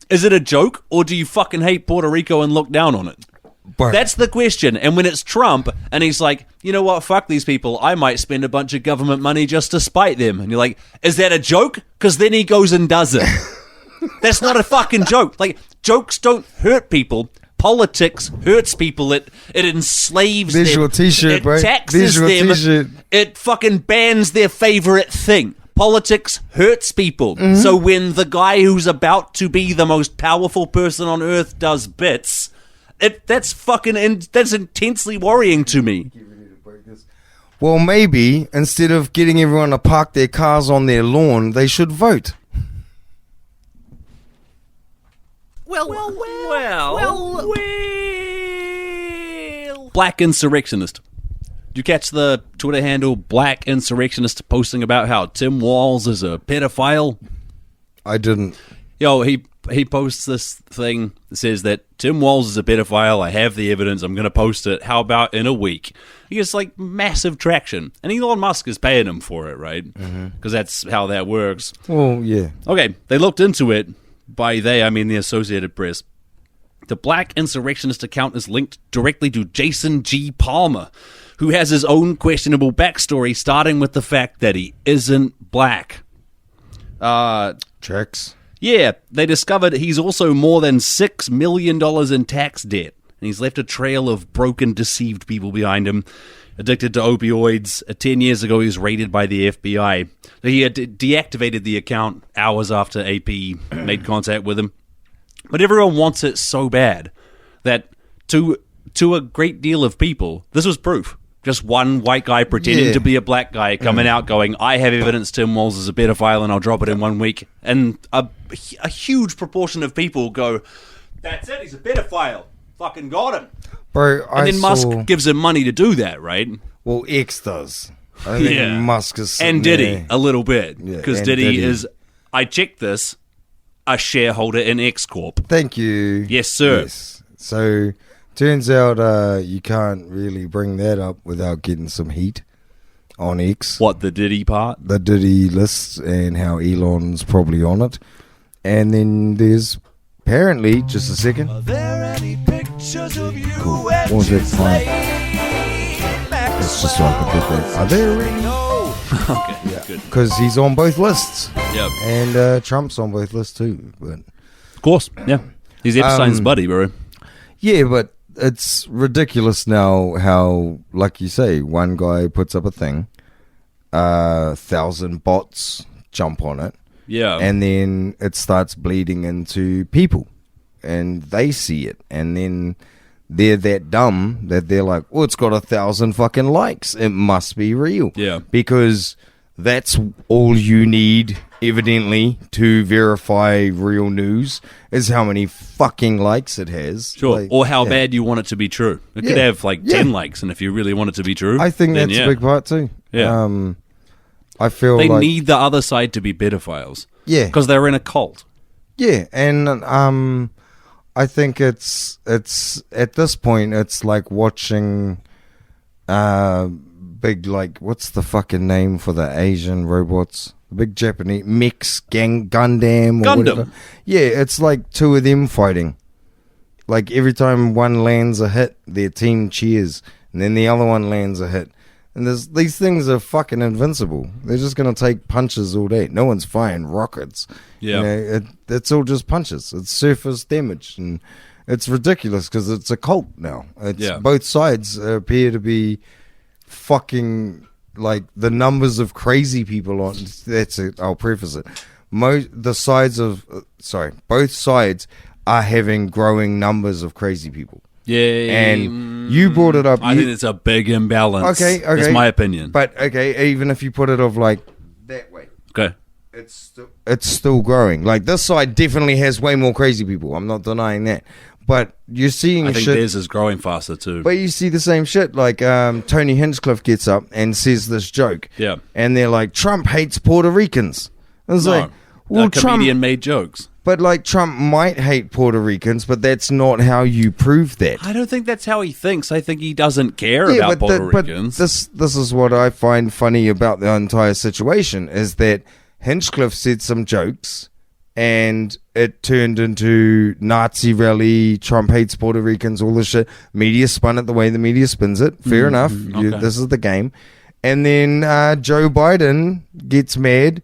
Is it a joke or do you fucking hate Puerto Rico and look down on it? Bro. That's the question. And when it's Trump and he's like, you know what, fuck these people, I might spend a bunch of government money just to spite them. And you're like, is that a joke? Because then he goes and does it. That's not a fucking joke. Like, jokes don't hurt people. Politics hurts people. It enslaves There's them. your t-shirt, it bro. taxes There's your them. t-shirt. It fucking bans their favorite thing. Politics hurts people. Mm-hmm. So when the guy who's about to be the most powerful person on earth does bits, that's intensely worrying to me. Well, maybe instead of getting everyone to park their cars on their lawn, they should vote. Black insurrectionist. Did you catch the Twitter handle Black Insurrectionist posting about how Tim Walz is a pedophile? I didn't. Yo, he posts this thing that says that Tim Walz is a pedophile. I have the evidence. I'm going to post it. How about in a week? He gets like massive traction. And Elon Musk is paying him for it, right? Because that's how that works. Well, yeah. Okay, they looked into it. by they, I mean the Associated Press. The black insurrectionist account is linked directly to Jason G. Palmer, who has his own questionable backstory, starting with the fact that he isn't black. Tricks. Yeah, they discovered he's also more than $6 million in tax debt, and he's left a trail of broken, deceived people behind him. Addicted to opioids. 10 years ago, he was raided by the FBI. He had deactivated the account hours after AP made contact with him. But everyone wants it so bad that to a great deal of people, this was proof. Just one white guy pretending to be a black guy coming out going, I have evidence Tim Walz is a pedophile and I'll drop it in 1 week. And a huge proportion of people go, that's it, he's a pedophile. Fucking got him. Bro, and then Musk gives him money to do that, right? Well, X does. I think Musk is and Diddy there. A little bit. Because Diddy is, I checked this, a shareholder in X Corp. Thank you. Yes, sir. Yes. So, turns out you can't really bring that up without getting some heat on X. What, the Diddy part? The Diddy list and how Elon's probably on it. And then there's apparently, just a second. Are there any pictures of you? Cool. What was that fine? It's just so I can put that. Are there any? No. Okay, good. Because he's on both lists. Yep. And Trump's on both lists too. But Of course, yeah. He's Epstein's buddy, bro. yeah, but it's ridiculous now how, like you say, one guy puts up a thing, 1,000 bots jump on it, Yeah. and then it starts bleeding into people, and they see it, and then they're that dumb that they're like, "Oh, it's got 1,000 fucking likes. It must be real." Yeah. Because that's all you need, evidently, to verify real news is how many fucking likes it has. Sure. Like, Or how yeah. bad you want it to be true. It could Yeah. have like 10 likes, and if you really want it to be true, I think then that's yeah. a big part too. Yeah. I feel They like need the other side to be pedophiles. Yeah. Because they're in a cult. yeah, and I think it's at this point it's like watching big, like, what's the fucking name for the Asian robots? The big Japanese mix Gundam or Gundam. whatever. Yeah, it's like two of them fighting. Like every time one lands a hit, their team cheers, and then the other one lands a hit. And these things are fucking invincible. They're just going to take punches all day. No one's firing rockets. Yeah. You know, it's all just punches. It's surface damage. And it's ridiculous because it's a cult now. Both sides appear to be fucking, like, the numbers of crazy people on. That's it. I'll preface it. Both sides are having growing numbers of crazy people. Yeah. And you brought it up. I think it's a big imbalance. Okay. That's my opinion. But okay, even if you put it of like that way, Okay. it's still growing. Like this side definitely has way more crazy people. I'm not denying that. But you're seeing I think shit. theirs is growing faster too. But you see the same shit. Like Tony Hinchcliffe gets up and says this joke. Yeah. And they're like, Trump hates Puerto Ricans. I was like, well, a comedian made jokes. But like Trump might hate Puerto Ricans, but that's not how you prove that. I don't think that's how he thinks. I think he doesn't care about Puerto Ricans. But this is what I find funny about the entire situation is that Hinchcliffe said some jokes and it turned into Nazi rally, Trump hates Puerto Ricans, all this shit. Media spun it the way the media spins it. Fair enough. Okay. This is the game. And then Joe Biden gets mad,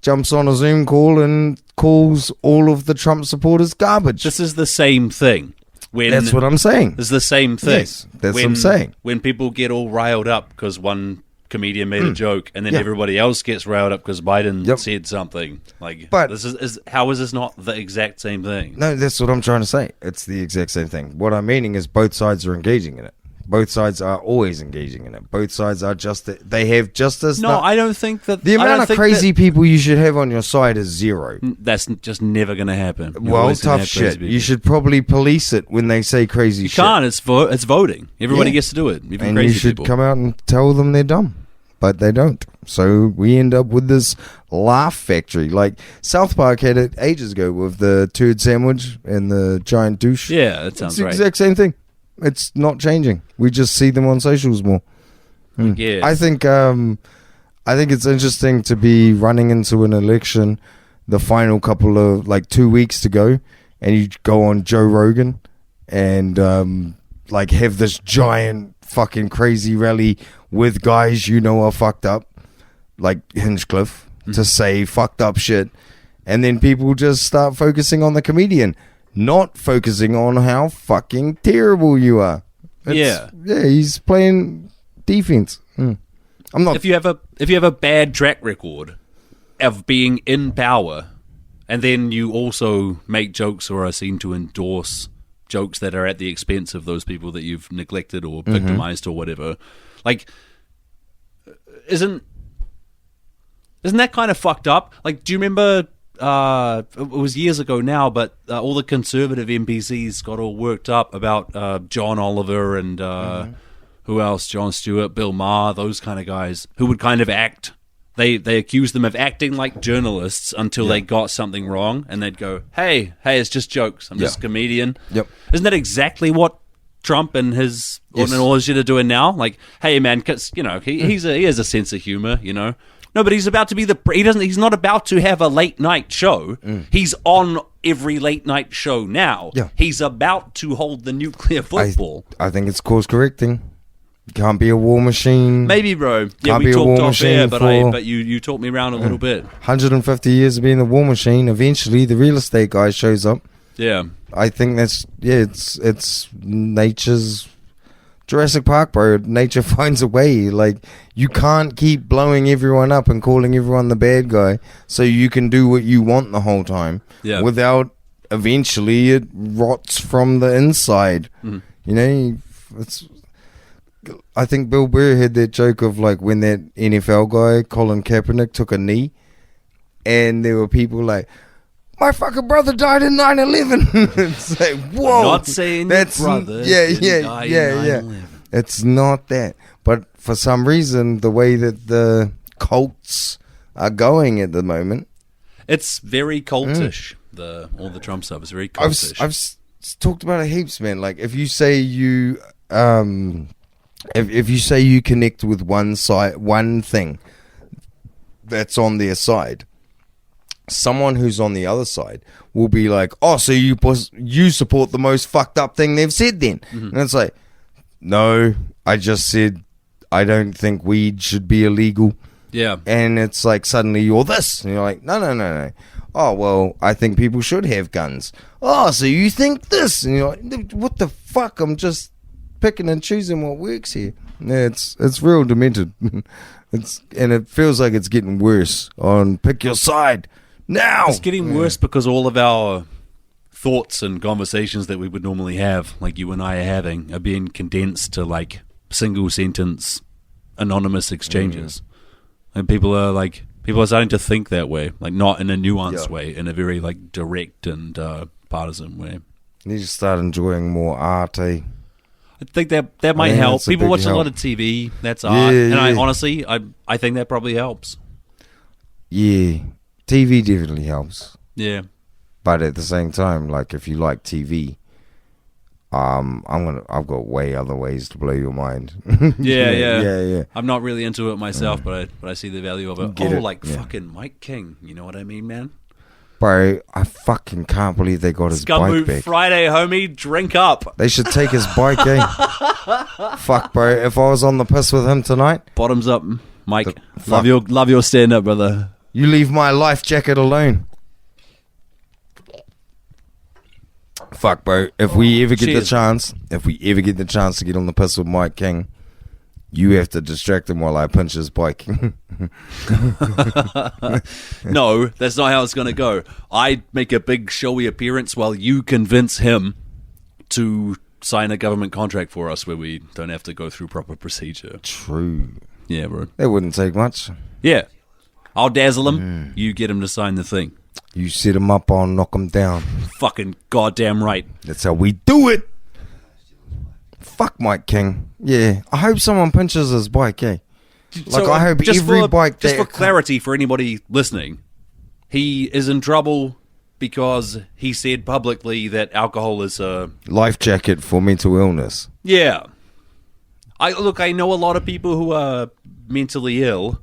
jumps on a Zoom call and calls all of the Trump supporters garbage. This is the same thing. That's what I'm saying. It's the same thing. Yes, that's what I'm saying. When people get all riled up because one comedian made a joke, and then everybody else gets riled up because Biden said something. Like, but this is how is this not the exact same thing? No, that's what I'm trying to say. It's the exact same thing. What I'm meaning is both sides are engaging in it. Both sides are always engaging in it. Both sides are they have just as No, I don't think that the amount of crazy people you should have on your side is zero. That's just never going to happen. Well, tough shit. You should probably police it when they say crazy shit. You can't. It's voting. Everybody gets to do it. Even and crazy you should people. come out and tell them they're dumb. But they don't. So we end up with this laugh factory. Like South Park had it ages ago with the turd sandwich and the giant douche. Yeah, that sounds right. It's the exact same thing. It's not changing. We just see them on socials more. Yeah. I think it's interesting to be running into an election the final couple of, like, 2 weeks to go, and you go on Joe Rogan and, like, have this giant fucking crazy rally with guys you know are fucked up, like Hinchcliffe, to say fucked up shit, and then people just start focusing on the comedian, not focusing on how fucking terrible you are. Yeah, he's playing defense. I'm not. If you have a bad track record of being in power, and then you also make jokes or are seen to endorse jokes that are at the expense of those people that you've neglected or victimized or whatever, like, isn't that kind of fucked up? Like, do you remember? It was years ago now, but all the conservative NPCs got all worked up about John Oliver and who else? Jon Stewart, Bill Maher, those kind of guys who would kind of act. They accused them of acting like journalists until they got something wrong, and they'd go, "Hey, it's just jokes. I'm just a comedian." Yep. Isn't that exactly what Trump and his and all his shit are doing now? Like, hey man, 'cause, you know, he has a sense of humor, you know. No, but he's about to be he's not about to have a late night show. He's on every late night show now. Yeah. He's about to hold the nuclear football. I think it's course correcting. You can't be a war machine. Maybe, bro. Yeah, we talked off air, but you talked me around a little bit. 150 years of being the war machine. Eventually, the real estate guy shows up. Yeah. I think that's, it's nature's Jurassic Park, bro. Nature finds a way. Like, you can't keep blowing everyone up and calling everyone the bad guy so you can do what you want the whole time. Yeah. Without, eventually, it rots from the inside. You know, I think Bill Burr had that joke of, like, when that NFL guy, Colin Kaepernick, took a knee, and there were people like, my fucking brother died in 9/11. It's like, whoa. Not saying that's your brother. Yeah. It's not that. But for some reason, the way that the cults are going at the moment, it's very cultish. All the Trump stuff is very cultish. I've talked about it heaps, man. Like, if you say you if you say you connect with one thing that's on their side, someone who's on the other side will be like, oh, so you support the most fucked up thing they've said then. And it's like, no, I just said I don't think weed should be illegal. Yeah. And it's like, suddenly you're this. And you're like, no. Oh, well, I think people should have guns. Oh, so you think this. And you're like, what the fuck? I'm just picking and choosing what works here. Yeah, it's real demented. And it feels like it's getting worse on pick your side. Now it's getting worse because all of our thoughts and conversations that we would normally have, like you and I are having, are being condensed to like single sentence anonymous exchanges. And people are starting to think that way, like not in a nuanced way, in a very like direct and partisan way. You need to start enjoying more art. I think that might help. People watch a lot of TV. That's art, and I honestly think that probably helps. Yeah. TV definitely helps. Yeah. But at the same time, like, if you like TV, I've got way other ways to blow your mind. Yeah. I'm not really into it myself, but I see the value of it. Fucking Mike King. You know what I mean, man? Bro, I fucking can't believe they got his bike back. Friday, homie, drink up. They should take his bike, Fuck, bro. If I was on the piss with him tonight. Bottoms up, Mike. Love your stand-up, brother. You leave my life jacket alone. Fuck, bro. If we ever get the chance to get on the piss with Mike King, you have to distract him while I punch his bike. No, that's not how it's going to go. I make a big showy appearance while you convince him to sign a government contract for us where we don't have to go through proper procedure. True. Yeah, bro. That wouldn't take much. Yeah. I'll dazzle him. You get him to sign the thing. You set him up, I'll knock him down. Fucking goddamn right. That's how we do it. Fuck Mike King. Yeah. I hope someone pinches his bike, I hope every bike... Just for clarity for anybody listening, he is in trouble because he said publicly that alcohol is a... life jacket for mental illness. Yeah. I know a lot of people who are mentally ill,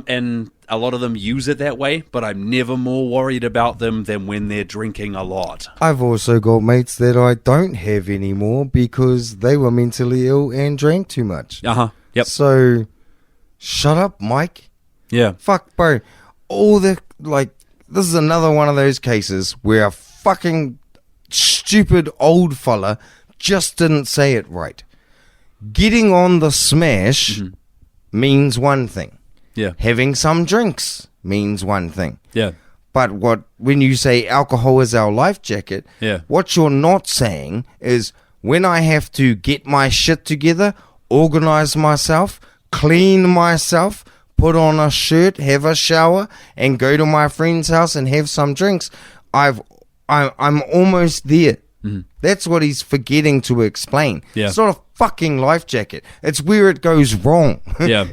and a lot of them use it that way, but I'm never more worried about them than when they're drinking a lot. I've also got mates that I don't have anymore because they were mentally ill and drank too much. Yep. So, shut up, Mike. Yeah. Fuck, bro. This is another one of those cases where a fucking stupid old fella just didn't say it right. Getting on the smash means one thing. Yeah. Having some drinks means one thing. Yeah. But when you say alcohol is our life jacket, what you're not saying is when I have to get my shit together, organize myself, clean myself, put on a shirt, have a shower, and go to my friend's house and have some drinks, I'm almost there. That's what he's forgetting to explain. Yeah. It's not a fucking life jacket. It's where it goes wrong. Yeah.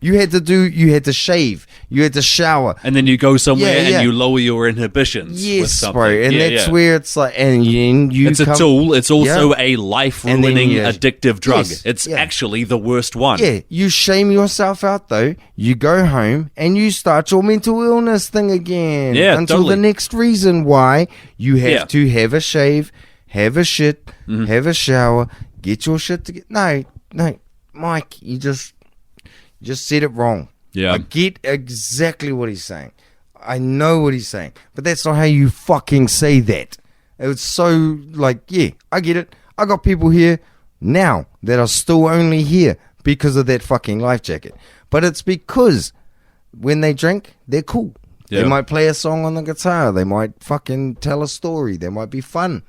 You had to shave, you had to shower. And then you go somewhere and you lower your inhibitions. Yes, with something. bro. And that's where it's like, and you it's a tool. It's also a life-ruining addictive drug. Yes, it's actually the worst one. Yeah, you shame yourself out though. You go home and you start your mental illness thing again. Yeah, until totally. the next reason why you have to have a shave, have a shit, have a shower, get your shit together. No, Mike, you just said it wrong. Yeah. I get exactly what he's saying. I know what he's saying. But that's not how you fucking say that. It's so I get it. I got people here now that are still only here because of that fucking life jacket. But it's because when they drink, they're cool. Yeah. They might play a song on the guitar. They might fucking tell a story. They might be fun.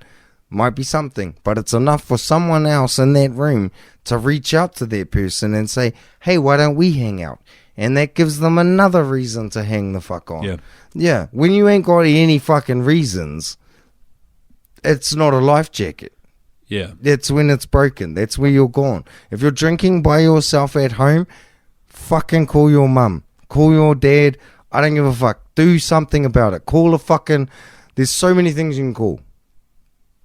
Might be something, but it's enough for someone else in that room to reach out to that person and say, hey, why don't we hang out? And that gives them another reason to hang the fuck on. Yeah. When you ain't got any fucking reasons, it's not a life jacket. Yeah. That's when it's broken. That's where you're gone. If you're drinking by yourself at home, fucking call your mum. Call your dad. I don't give a fuck. Do something about it. Call a fucking... There's so many things you can call.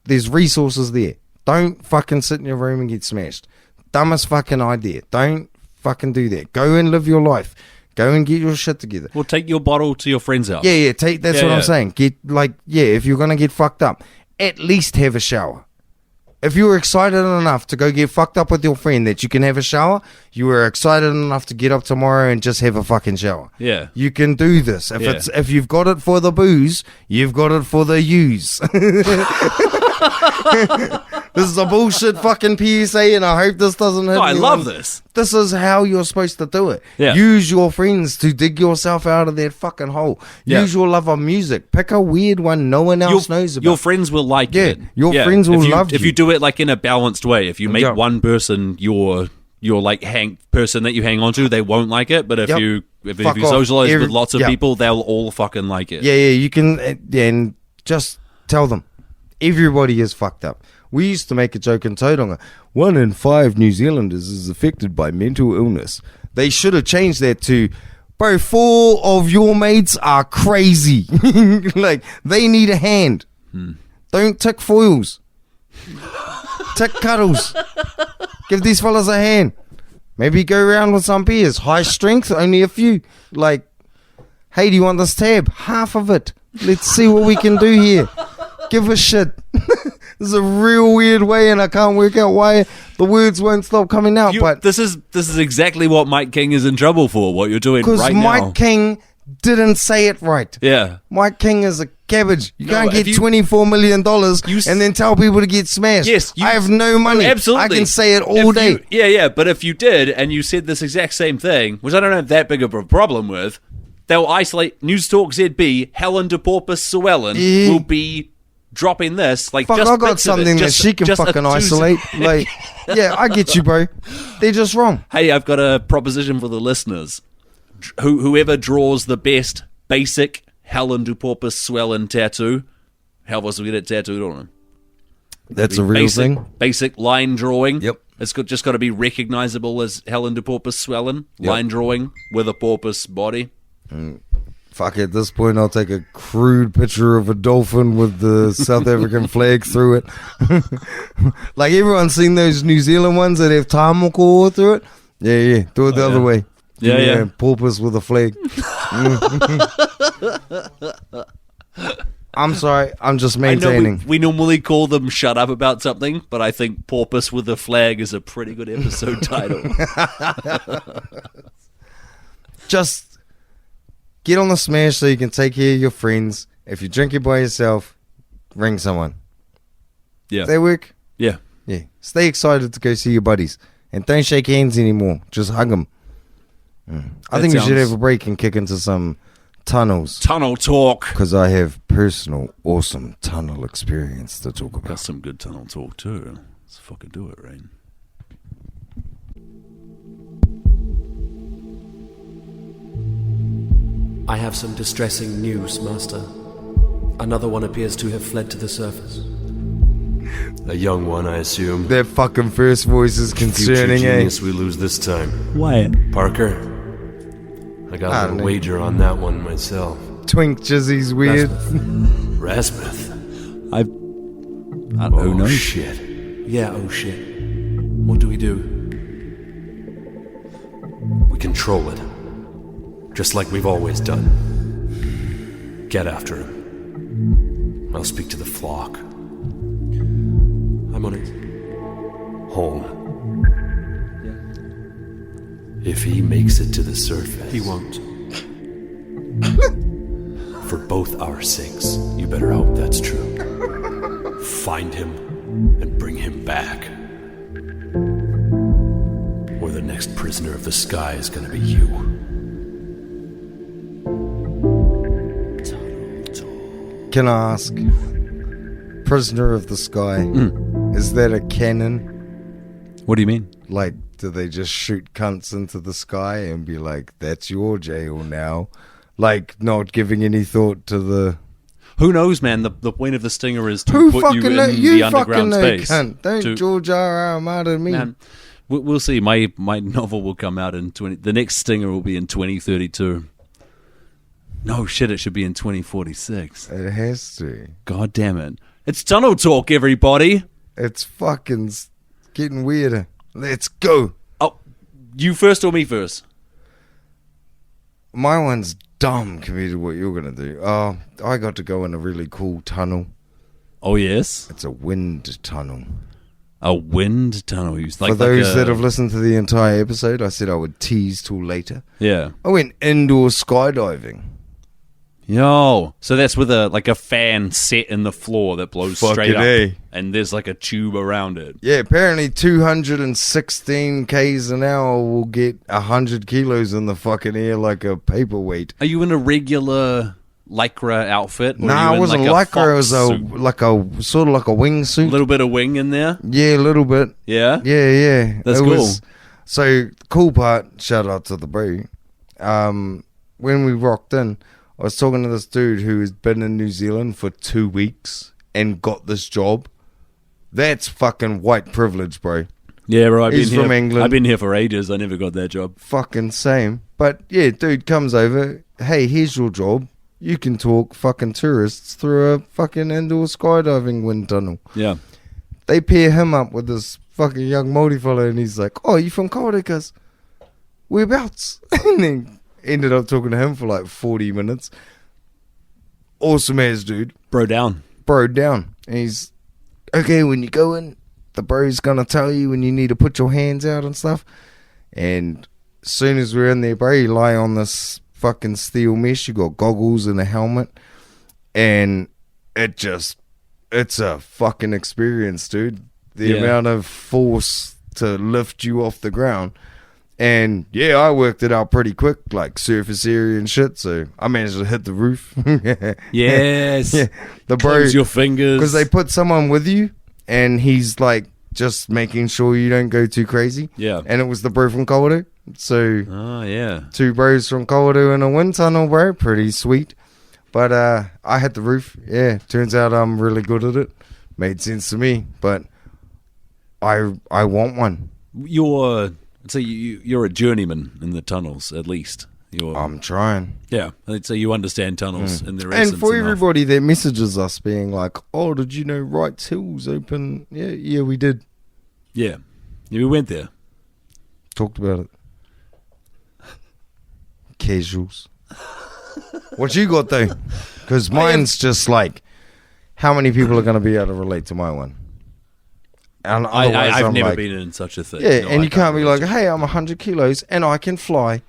There's resources there. Don't fucking sit in your room and get smashed. Dumbest fucking idea. Don't fucking do that. Go and live your life. Go and get your shit together. Well, take your bottle to your friend's house. Yeah. That's what I'm saying. If you're gonna get fucked up, at least have a shower. If you were excited enough to go get fucked up with your friend that you can have a shower, you were excited enough to get up tomorrow and just have a fucking shower. Yeah. You can do this. If you've got it for the booze, you've got it for the use. This is a bullshit fucking PSA, and I hope this doesn't hit I love this. This is how you're supposed to do it. Yeah. Use your friends to dig yourself out of that fucking hole. Use your love of music. Pick a weird one no one else knows about. Your friends will like it. Your friends will love you. If you do it like in a balanced way, if you make one person your like person that you hang on to, they won't like it. But if you socialize with lots of people, they'll all fucking like it. Yeah, you can, and just tell them. Everybody is fucked up. We used to make a joke in Tauranga. 1 in 5 New Zealanders is affected by mental illness. They should have changed that to, bro, 4 of your mates are crazy. Like, they need a hand. Don't tick foils. Tick cuddles. Give these fellas a hand. Maybe go around with some beers. High strength, only a few. Like, hey, do you want this tab? Half of it. Let's see what we can do here. Give a shit. This is a real weird way, and I can't work out why the words won't stop coming out. But this is exactly what Mike King is in trouble for. What you're doing right now. Because Mike King didn't say it right. Yeah, Mike King is a cabbage. You can't get $24 million and then tell people to get smashed. Yes, I have no money. Absolutely, I can say it all day. But if you did and you said this exact same thing, which I don't have that big of a problem with, they'll isolate News Talk ZB. Helen de Porpoise Llewellyn will be dropping this, like, fuck, just I got something that she can fucking isolate. Like, yeah, I get you, bro. They're just wrong. Hey, I've got a proposition for the listeners. Whoever draws the best basic Helen de Porpoise Llewellyn tattoo, Hellvis will get it tattooed on him. That's a real thing. Basic line drawing. Yep. It's just got to be recognizable as Helen de Porpoise Llewellyn. Line drawing with a porpoise body. Fuck, at this point, I'll take a crude picture of a dolphin with the South African flag through it. Like, everyone's seen those New Zealand ones that have tamoko through it. Yeah, do it the other way. Yeah. Porpoise with a flag. I'm sorry. I'm just I know maintaining. we normally call them shut up about something, but I think porpoise with a flag is a pretty good episode title. Just get on the smash so you can take care of your friends. If you're drinking by yourself, ring someone. Yeah. Does that work? Yeah. Yeah. Stay excited to go see your buddies. And don't shake hands anymore. Just hug them. I think we should have a break and kick into some tunnels. Tunnel talk. Because I have personal, awesome tunnel experience to talk Got about. some good tunnel talk too. Let's fucking do it, right? I have some distressing news, Master. Another one appears to have fled to the surface. A young one, I assume. That fucking first voice is Future concerning, eh? genius we lose this time. Why? Parker, I got a little wager on that one myself. Twink Jizzy's weird. Rasmuth. I don't know. Who Oh, knows? shit. Yeah, oh shit. What do we do? We control it. Just like we've always done. Get after him. I'll speak to the flock. I'm on it. Home. If he makes it to the surface. He won't. For both our sakes, you better hope that's true. Find him and bring him back. Or the next prisoner of the sky is gonna be you. Can I ask? Prisoner of the Sky. Is that a cannon? What do you mean? Like, do they just shoot cunts into the sky and be like, that's your jail now? Like, not giving any thought to the... Who knows, man? The point of the stinger is to Who put you fucking in know? the You fucking underground know, space. cunt. Don't to- George R.R. Martin me. Man, we'll see. My novel will come out in the next stinger will be in 2032. No shit, it should be in 2046. It has to. God damn it! It's tunnel talk, everybody. It's fucking getting weirder. Let's go. Oh, you first or me first? My one's dumb compared to what you're going to do. Oh, I got to go in a really cool tunnel. Oh yes, It's a wind tunnel. a wind tunnel. For those that have listened to the entire episode, I said I would tease till later. yeah. I went indoor skydiving. Yo, so that's with a fan set in the floor that blows straight Fucking up, A. and there's like a tube around it. Yeah, apparently 216 k's an hour will get 100 kilos in the fucking air like a paperweight. Are you in a regular lycra outfit? Or are Nah, you it in wasn't like lycra. It was fox a suit? like a sort of like a wingsuit. Little bit of wing in there. Yeah, a little bit. Yeah. Yeah. That's It cool. was- so cool part. Shout out to the bro. When we rocked in, I was talking to this dude who has been in New Zealand for 2 weeks and got this job. That's fucking white privilege, bro. Yeah, bro. He's from England. I've been here for ages. I never got that job. Fucking same. But yeah, dude comes over. Hey, here's your job. You can talk fucking tourists through a fucking indoor skydiving wind tunnel. Yeah. They pair him up with this fucking young Māori fella, and he's like, "Oh, you from Kauri? Cause whereabouts?" And then ended up talking to him for like 40 minutes. Awesome ass dude. Bro down. Bro down. And he's, okay, when you go in, the bro's gonna tell you when you need to put your hands out and stuff. And as soon as we're in there, bro, you lie on this fucking steel mesh. You got goggles and a helmet. And it's a fucking experience, dude. The Yeah. amount of force to lift you off the ground. And yeah, I worked it out pretty quick, like surface area and shit. So I managed to hit the roof. Yes. Yeah, the bro, Close your fingers. because they put someone with you, and he's like just making sure you don't go too crazy. Yeah. And it was the bro from Kawaru. So Oh yeah. 2 bros from Kawaru in a wind tunnel, bro. Pretty sweet. But I hit the roof. Yeah, turns out I'm really good at it. Made sense to me. But I want one. You're a journeyman in the tunnels, at least. I'm trying. Yeah. I'd say you understand tunnels in their And essence for enough. everybody that messages us being like, "Oh, did you know Wrights Hills open?" Yeah, we did. Yeah. We went there. Talked about it. casuals. What you got though? Because mine's just like, how many people are going to be able to relate to my one? And I've I'm never like, been in such a thing. yeah, No, and I you can't be like, relate. hey, I'm 100 kilos and I can fly.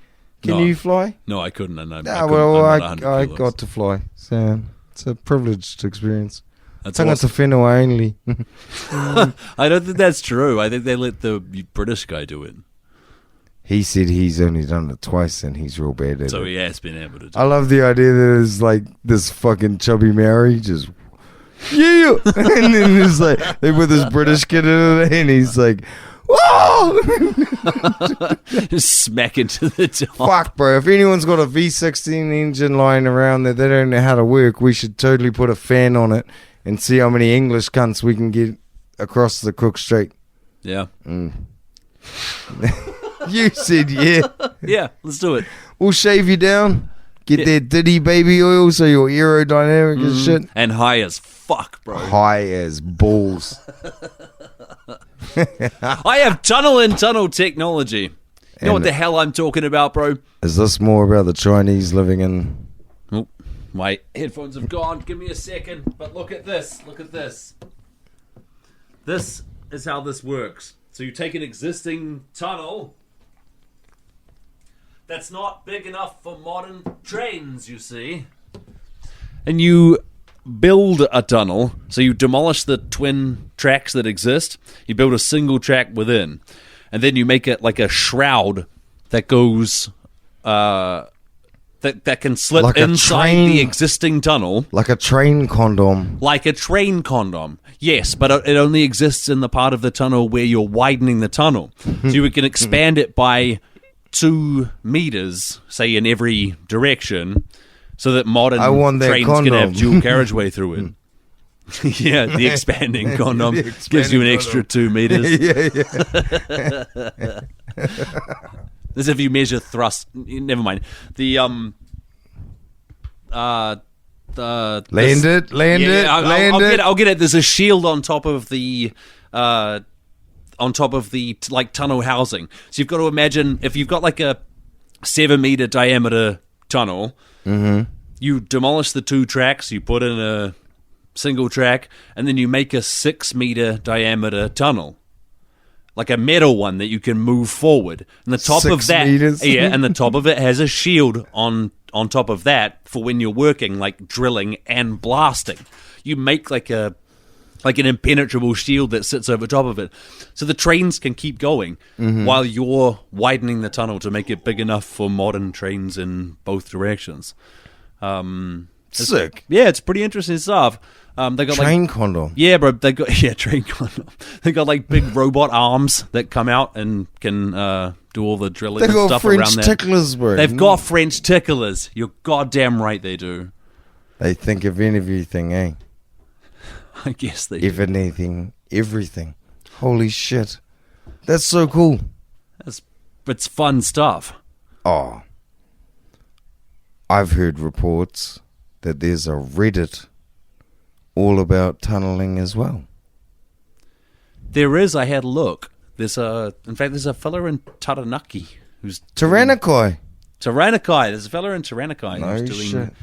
Can No. you fly? No, I couldn't. And I'm I got to fly. So it's a privileged experience. That's Tanga awesome. te whenua only. I don't think that's true. I think they let the British guy do it. He said he's only done it twice and he's real bad at So it. he has been able to do I love the idea that it's like this fucking chubby Maori just, yeah, and then there's like they put this British kid in it, and he's like, whoa, it. Just smack into the top. fuck, bro. If anyone's got a V16 engine lying around that they don't know how to work, we should totally put a fan on it and see how many English cunts we can get across the Cook Strait. Yeah. You said yeah. Yeah, let's do it. We'll shave you down. Get Yeah. that Diddy baby oil so you're aerodynamic and shit. And high as fuck, bro. High as balls. I have tunnel technology. You know what And- the hell I'm talking about, bro? Is this more about the Chinese living in... Oh, my headphones have gone. Give me a second. But look at this. Look at this. This is how this works. So you take an existing tunnel that's not big enough for modern trains, you see. And you build a tunnel. So you demolish the twin tracks that exist. You build a single track within. And then you make it like a shroud that goes... that can slip Like a inside train. the existing tunnel. Like a train condom. Like a train condom. Yes, but it only exists in the part of the tunnel where you're widening the tunnel. So you can expand it by 2 meters, say, in every direction, so that modern I want that trains can have condom. dual carriageway through it. Yeah, the expanding condom The gives you an expanding extra 2 meters. Yeah. As if you measure thrust. Never mind. The Land I'll get it. There's a shield on top of the like tunnel housing. So you've got to imagine if you've got like a 7-meter diameter tunnel, you demolish the 2 tracks, you put in a single track, and then you make a 6-meter diameter tunnel. Like a metal one that you can move forward. And the top 6 of that, meters? yeah, and the top of it has a shield on top of that for when you're working, like drilling and blasting. You make like an impenetrable shield that sits over top of it, so the trains can keep going while you're widening the tunnel to make it big enough for modern trains in both directions. Sick. Yeah, it's pretty interesting stuff. They got Train condom. yeah, bro. They got train condom. They got like big robot arms that come out and can do all the drilling They and got stuff French around there. ticklers, bro. They've got French ticklers. You're goddamn right, they do. They think of everything, eh? I guess they do. If anything, everything. Holy shit. That's so cool. It's fun stuff. Oh. I've heard reports that there's a Reddit all about tunneling as well. There is. I had a look. There's a fella in Taranaki who's Tyrannikai. There's a fella in Taranaki No who's shit.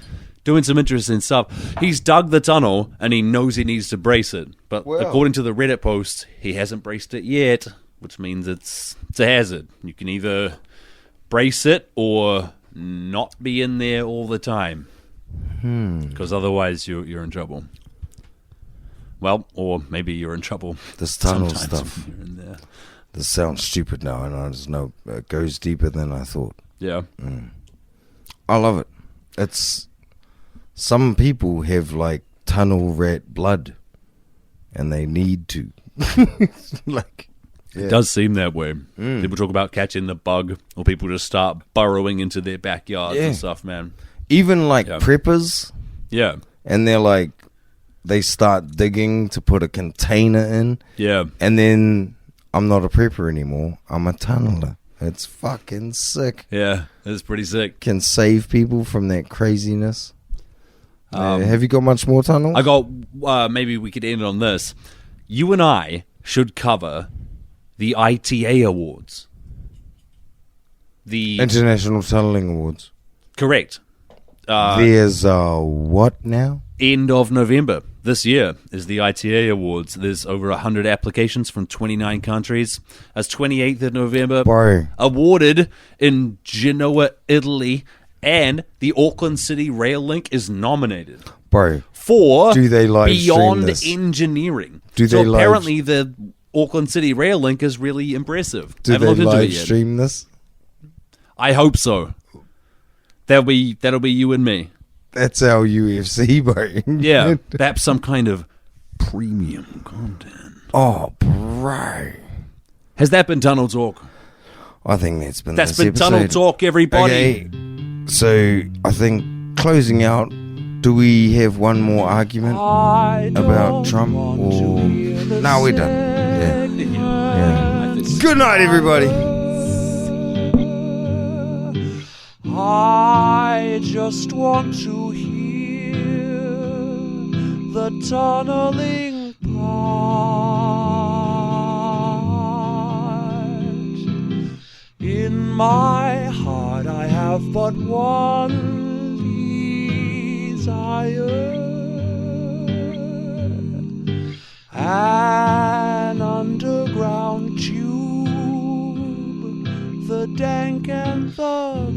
doing some interesting stuff. He's dug the tunnel and he knows he needs to brace it. But Wow. according to the Reddit post, he hasn't braced it yet, which means it's a hazard. You can either brace it or not be in there all the time. Because otherwise you're in trouble. Well, or maybe you're in trouble. This tunnel sometimes stuff. when you're in there. This sounds stupid now, and I just know it goes deeper than I thought. Yeah. I love it. It's some people have like tunnel rat blood, and they need to. Like, It does seem that way. People talk about catching the bug, or people just start burrowing into their backyards Yeah. and stuff, man. even like Yeah. preppers, Yeah. and they're like, they start digging to put a container in, Yeah. and then I'm not a prepper anymore. I'm a tunneler. It's fucking sick. Yeah. It's pretty sick. Can save people from that craziness. Have you got much more tunnels? I got, maybe we could end on this. You and I should cover the ITA awards. The International Tunneling Awards. Correct. There's what now? End of November this year is the ITA Awards. There's over 100 applications from 29 countries. That's 28th of November. Bro. Awarded in Genoa, Italy, and the Auckland City Rail Link is nominated Bro, for do they live stream Beyond this? Engineering. Do so they live- apparently the Auckland City Rail Link is really impressive. I Do haven't they looked into it live yet. stream this? I hope so. That'll be you and me. That's our UFC, bro. Yeah, perhaps some kind of premium content. Oh, bro. Has that been Tunnel Talk? I think that's been That's this been episode. Tunnel Talk, everybody. Okay, so I think closing out, do we have one more argument about Trump? Or no, we're done. Yeah. Good night, everybody. I just want to hear the tunneling part. In my heart I have but one desire, an underground tube, the dank and the